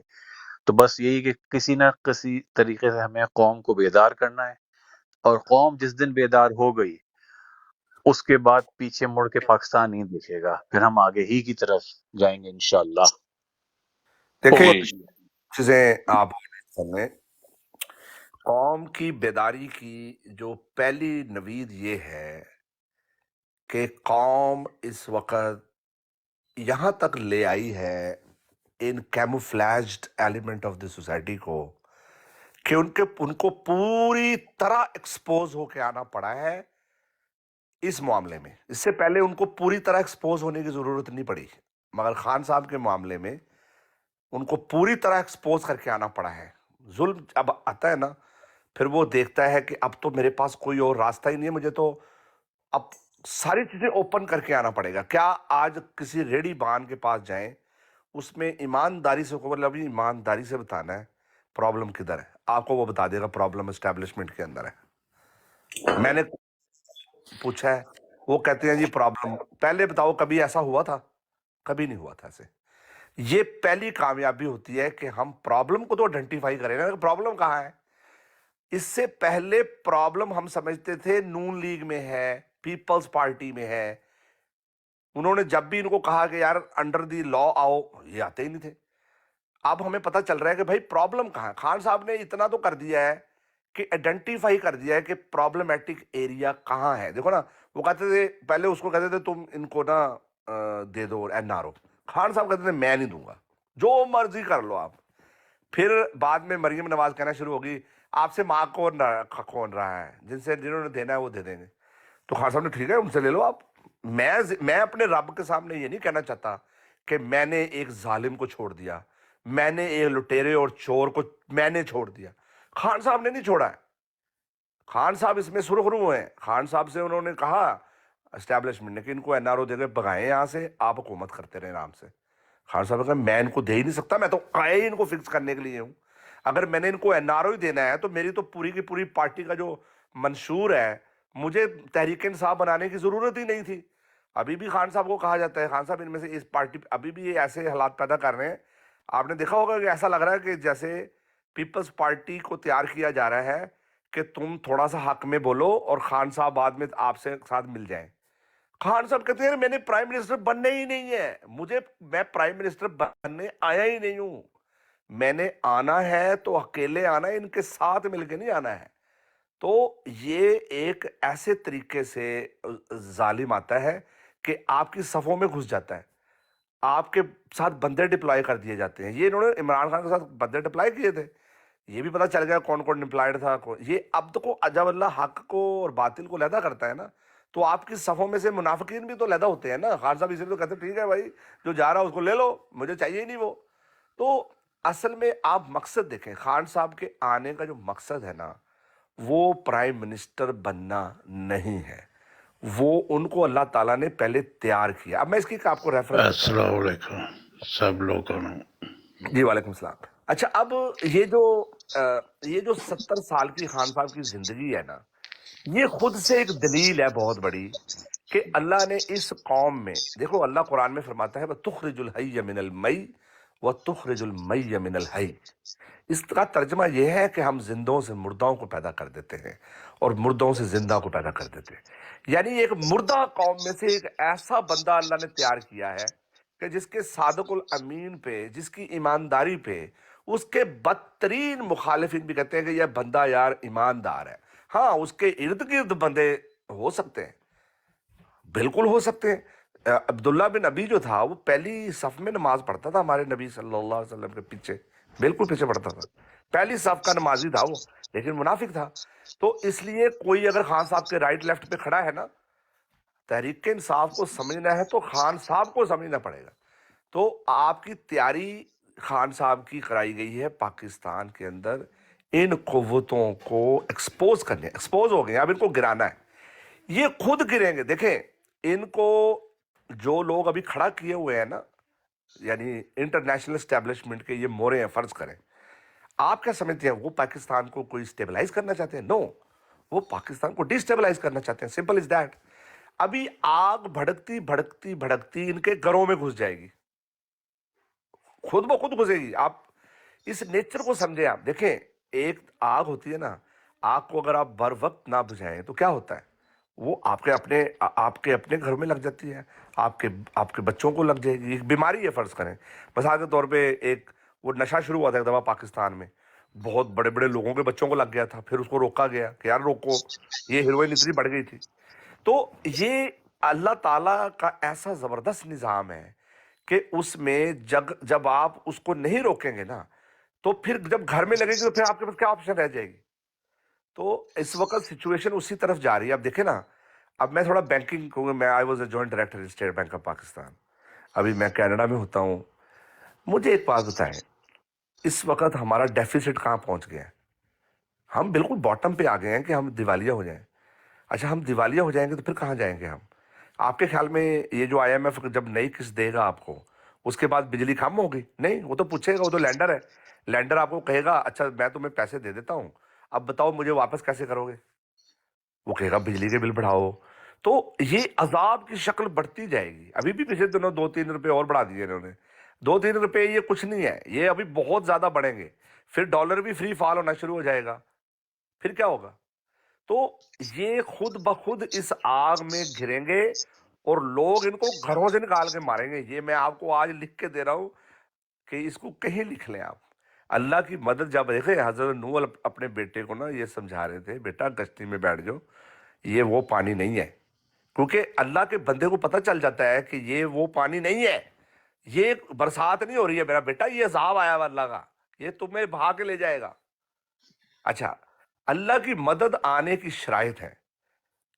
تو بس یہی کہ کسی نہ کسی طریقے سے ہمیں قوم کو بیدار کرنا ہے، اور قوم جس دن بیدار ہو گئی اس کے بعد پیچھے مڑ کے پاکستان نہیں دیکھے گا، پھر ہم آگے ہی کی طرف جائیں گے انشاءاللہ. دیکھیں جی چیزیں آپ سمجھیں، قوم کی بیداری کی جو پہلی نوید یہ ہے کہ قوم اس وقت یہاں تک لے آئی ہے ان کیموفلیجڈ ایلیمنٹ آف دی سوسائٹی کو کہ ان کو پوری طرح ایکسپوز ہو کے آنا پڑا ہے اس معاملے میں. اس سے پہلے ان کو پوری طرح ایکسپوز ہونے کی ضرورت نہیں پڑی، مگر خان صاحب کے معاملے میں ان کو پوری طرح ایکسپوز کر کے آنا پڑا ہے. ظلم اب آتا ہے نا، پھر وہ دیکھتا ہے کہ اب تو میرے پاس کوئی اور راستہ ہی نہیں ہے، مجھے تو اب ساری چیزیں اوپن کر کے آنا پڑے گا. کیا آج کسی ریڑی بان کے پاس جائیں، اس میں ایمانداری سے مطلب ایمانداری سے بتانا ہے پرابلم کدھر ہے، آپ کو وہ بتا دے گا پرابلم اسٹیبلشمنٹ کے اندر ہے. میں نے پوچھا ہے، وہ کہتے ہیں جی پرابلم، پہلے بتاؤ کبھی ایسا ہوا تھا؟ کبھی نہیں ہوا تھا ایسے. یہ پہلی کامیابی ہوتی ہے کہ ہم پرابلم کو تو آئیڈینٹیفائی کریں نا، پرابلم کہاں ہے. اس سے پہلے پرابلم ہم سمجھتے تھے نون لیگ میں ہے، پیپلز پارٹی میں ہے. انہوں نے جب بھی ان کو کہا کہ یار انڈر دی لا آؤ، یہ آتے ہی نہیں تھے. اب ہمیں پتہ چل رہا ہے کہ بھائی پرابلم کہاں ہے. خان صاحب نے اتنا تو کر دیا ہے کہ آئیڈینٹیفائی کر دیا ہے کہ پرابلمیٹک ایریا کہاں ہے. دیکھو نا، وہ کہتے تھے پہلے اس کو کہتے تھے تم ان کو نا دے دو این آر او. خان صاحب کہتے تھے میں نہیں دوں گا، جو مرضی کر لو آپ. پھر بعد میں مریم نواز کہنا شروع ہوگی آپ سے ماں کون رہا ہے، جنہوں نے دینا ہے وہ دے دیں گے. تو خان صاحب نے ٹھیک ہے ان سے لے لو آپ، میں اپنے رب کے سامنے یہ نہیں کہنا چاہتا کہ میں نے ایک ظالم کو چھوڑ دیا، میں نے ایک لٹیرے اور چور کو میں نے چھوڑ دیا. خان صاحب نے نہیں چھوڑا ہے. خان صاحب اس میں سرخرو ہیں. خان صاحب سے انہوں نے کہا اسٹیبلشمنٹ نے کہ ان کو این آر او دے کے بگائیں یہاں سے، آپ حکومت کرتے رہیں آرام سے. خان صاحب نے کہا میں ان کو دے ہی نہیں سکتا، میں تو آیا ہی ان کو فکس کرنے کے لیے ہوں. اگر میں نے ان کو این آر او ہی دینا ہے تو میری تو پوری کی پوری پارٹی کا جو منشور ہے مجھے تحریک انصاف بنانے کی ضرورت ہی نہیں تھی. ابھی بھی خان صاحب کو کہا جاتا ہے خان صاحب ان میں سے اس پارٹی ابھی بھی یہ ایسے حالات پیدا کر رہے ہیں. آپ نے دیکھا ہوگا کہ ایسا لگ رہا ہے کہ جیسے پیپلز پارٹی کو تیار کیا جا رہا ہے کہ تم تھوڑا سا حق میں بولو اور خان صاحب بعد میں آپ سے ساتھ مل جائیں. خان صاحب کہتے ہیں میں نے پرائم منسٹر بننے ہی نہیں ہے، میں پرائم منسٹر بننے آیا ہی نہیں ہوں. میں نے آنا ہے تو اکیلے آنا ہے، ان کے ساتھ مل کے نہیں آنا ہے. تو یہ ایک ایسے طریقے سے ظالم آتا ہے کہ آپ کی صفوں میں گھس جاتا ہے، آپ کے ساتھ بندے ڈپلائی کر دیے جاتے ہیں. یہ انہوں نے عمران خان کے ساتھ بندے ڈپلائی کیے تھے، یہ بھی پتہ چل گیا کون کون ڈپلائڈ تھا. یہ اب تو جب اللہ حق کو اور باطل کو علیحدہ کرتا ہے نا تو آپ کی صفوں میں سے منافقین بھی تو علیحدہ ہوتے ہیں نا. خان صاحب اسی لیے تو کہتے ہیں ٹھیک ہے بھائی جو جا رہا اس کو لے لو، مجھے چاہیے ہی نہیں وہ. تو اصل میں آپ مقصد دیکھیں، خان صاحب کے آنے کا جو مقصد ہے نا وہ پرائم منسٹر بننا نہیں ہے، وہ ان کو اللہ تعالیٰ نے پہلے تیار کیا. اب میں اس کی آپ کو ریفرنس دیتا ہوں. السلام علیکم سب لوگوں کو. جی وعلیکم السلام. اچھا اب یہ جو 70 سال کی خان صاحب کی زندگی ہے نا یہ خود سے ایک دلیل ہے بہت بڑی کہ اللہ نے اس قوم میں، دیکھو اللہ قرآن میں فرماتا ہے وَتُخْرِجُ الْحَيَّ مِنَ الْمَيِّتِ وَتُخْرِجُ الْمَيَّ مِنَ الْحَيِّ. اس کا ترجمہ یہ ہے کہ ہم زندوں سے مردوں کو پیدا کر دیتے ہیں اور مردوں سے زندہ کو پیدا کر دیتے ہیں. یعنی ایک مردہ قوم میں سے ایک ایسا بندہ اللہ نے تیار کیا ہے کہ جس کے صادق الامین پہ، جس کی ایمانداری پہ اس کے بدترین مخالفین بھی کہتے ہیں کہ یہ بندہ یار ایماندار ہے. ہاں اس کے ارد گرد بندے ہو سکتے ہیں، بالکل ہو سکتے ہیں. عبداللہ بن ابی جو تھا وہ پہلی صف میں نماز پڑھتا تھا ہمارے نبی صلی اللہ علیہ وسلم کے پیچھے، بالکل پیچھے پڑھتا تھا، پہلی صف کا نمازی تھا وہ، لیکن منافق تھا. تو اس لیے کوئی اگر خان صاحب کے رائٹ لیفٹ پہ کھڑا ہے نا، تحریک انصاف کو سمجھنا ہے تو خان صاحب کو سمجھنا پڑے گا. تو آپ کی تیاری خان صاحب کی کرائی گئی ہے پاکستان کے اندر ان قوتوں کو ایکسپوز کرنے، ایکسپوز ہو گئے، اب ان کو گرانا ہے. یہ خود گریں گے. دیکھیں ان کو جو لوگ ابھی کھڑا کیے ہوئے ہیں نا، یعنی انٹرنیشنل اسٹیبلشمنٹ کے یہ مورے ہیں، فرض کریں آپ کیا سمجھتے ہیں وہ پاکستان کو کوئی اسٹیبلائز کرنا چاہتے ہیں؟ نو، وہ پاکستان کو ڈی اسٹیبلائز کرنا چاہتے ہیں. Simple is that. ابھی آگ بھڑکتی بھڑکتی بھڑکتی ان کے گھروں میں گھس جائے گی، خود بخود گھسے گی. آپ اس نیچر کو سمجھیں. آپ دیکھیں ایک آگ ہوتی ہے نا، آگ کو اگر آپ بر وقت نہ بجھائیں تو کیا ہوتا ہے، وہ آپ کے اپنے گھر میں لگ جاتی ہے، آپ کے بچوں کو لگ جائے گی. ایک بیماری ہے فرض کریں، مثال کے طور پہ ایک وہ نشہ شروع ہوا تھا ایک دفعہ پاکستان میں، بہت بڑے بڑے لوگوں کے بچوں کو لگ گیا تھا، پھر اس کو روکا گیا کہ یار روکو، یہ ہیروئن اتنی بڑھ گئی تھی. تو یہ اللہ تعالیٰ کا ایسا زبردست نظام ہے کہ اس میں جب آپ اس کو نہیں روکیں گے نا تو پھر جب گھر میں لگے گی تو پھر آپ کے پاس کیا آپشن رہ جائے گی. تو اس وقت سچویشن اسی طرف جا رہی ہے. اب دیکھیں نا، اب میں تھوڑا بینکنگ کو، میں I was a joint director state bank of Pakistan, ابھی میں کینیڈا میں ہوتا ہوں. مجھے ایک بات بتائیں، اس وقت ہمارا ڈیفیسٹ کہاں پہنچ گیا ہے؟ ہم بالکل باٹم پہ آ گئے ہیں کہ ہم دیوالیہ ہو جائیں. اچھا ہم دیوالیہ ہو جائیں گے تو پھر کہاں جائیں گے ہم؟ آپ کے خیال میں یہ جو آئی ایم ایف جب نئی قسط دے گا آپ کو، اس کے بعد بجلی کم ہوگی؟ نہیں، وہ تو پوچھے گا، وہ تو لینڈر ہے. لینڈر آپ کو کہے گا اچھا میں تمہیں پیسے دے دیتا ہوں، اب بتاؤ مجھے واپس کیسے کرو گے؟ وہ کہے گا بجلی کے بل بڑھاؤ. تو یہ عذاب کی شکل بڑھتی جائے گی. ابھی بھی پچھلے دنوں 2-3 روپے اور بڑھا دیے انہوں نے. 2-3 روپے یہ کچھ نہیں ہے، یہ ابھی بہت زیادہ بڑھیں گے. پھر ڈالر بھی فری فال ہونا شروع ہو جائے گا. پھر کیا ہوگا؟ تو یہ خود بخود اس آگ میں گریں گے اور لوگ ان کو گھروں سے نکال کے ماریں گے. یہ میں آپ کو آج لکھ کے دے رہا ہوں کہ اس کو کہیں لکھ لیں آپ. اللہ کی مدد جب دیکھے حضرت نوح اپنے بیٹے کو نا یہ سمجھا رہے تھے، بیٹا کشتی میں بیٹھ جاؤ، یہ وہ پانی نہیں ہے. کیونکہ اللہ کے بندے کو پتہ چل جاتا ہے کہ یہ وہ پانی نہیں ہے، یہ برسات نہیں ہو رہی ہے میرا بیٹا، یہ عذاب آیا ہوا اللہ کا، یہ تمہیں بہا کے لے جائے گا. اچھا اللہ کی مدد آنے کی شرائط ہے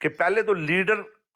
کہ پہلے تو لیڈر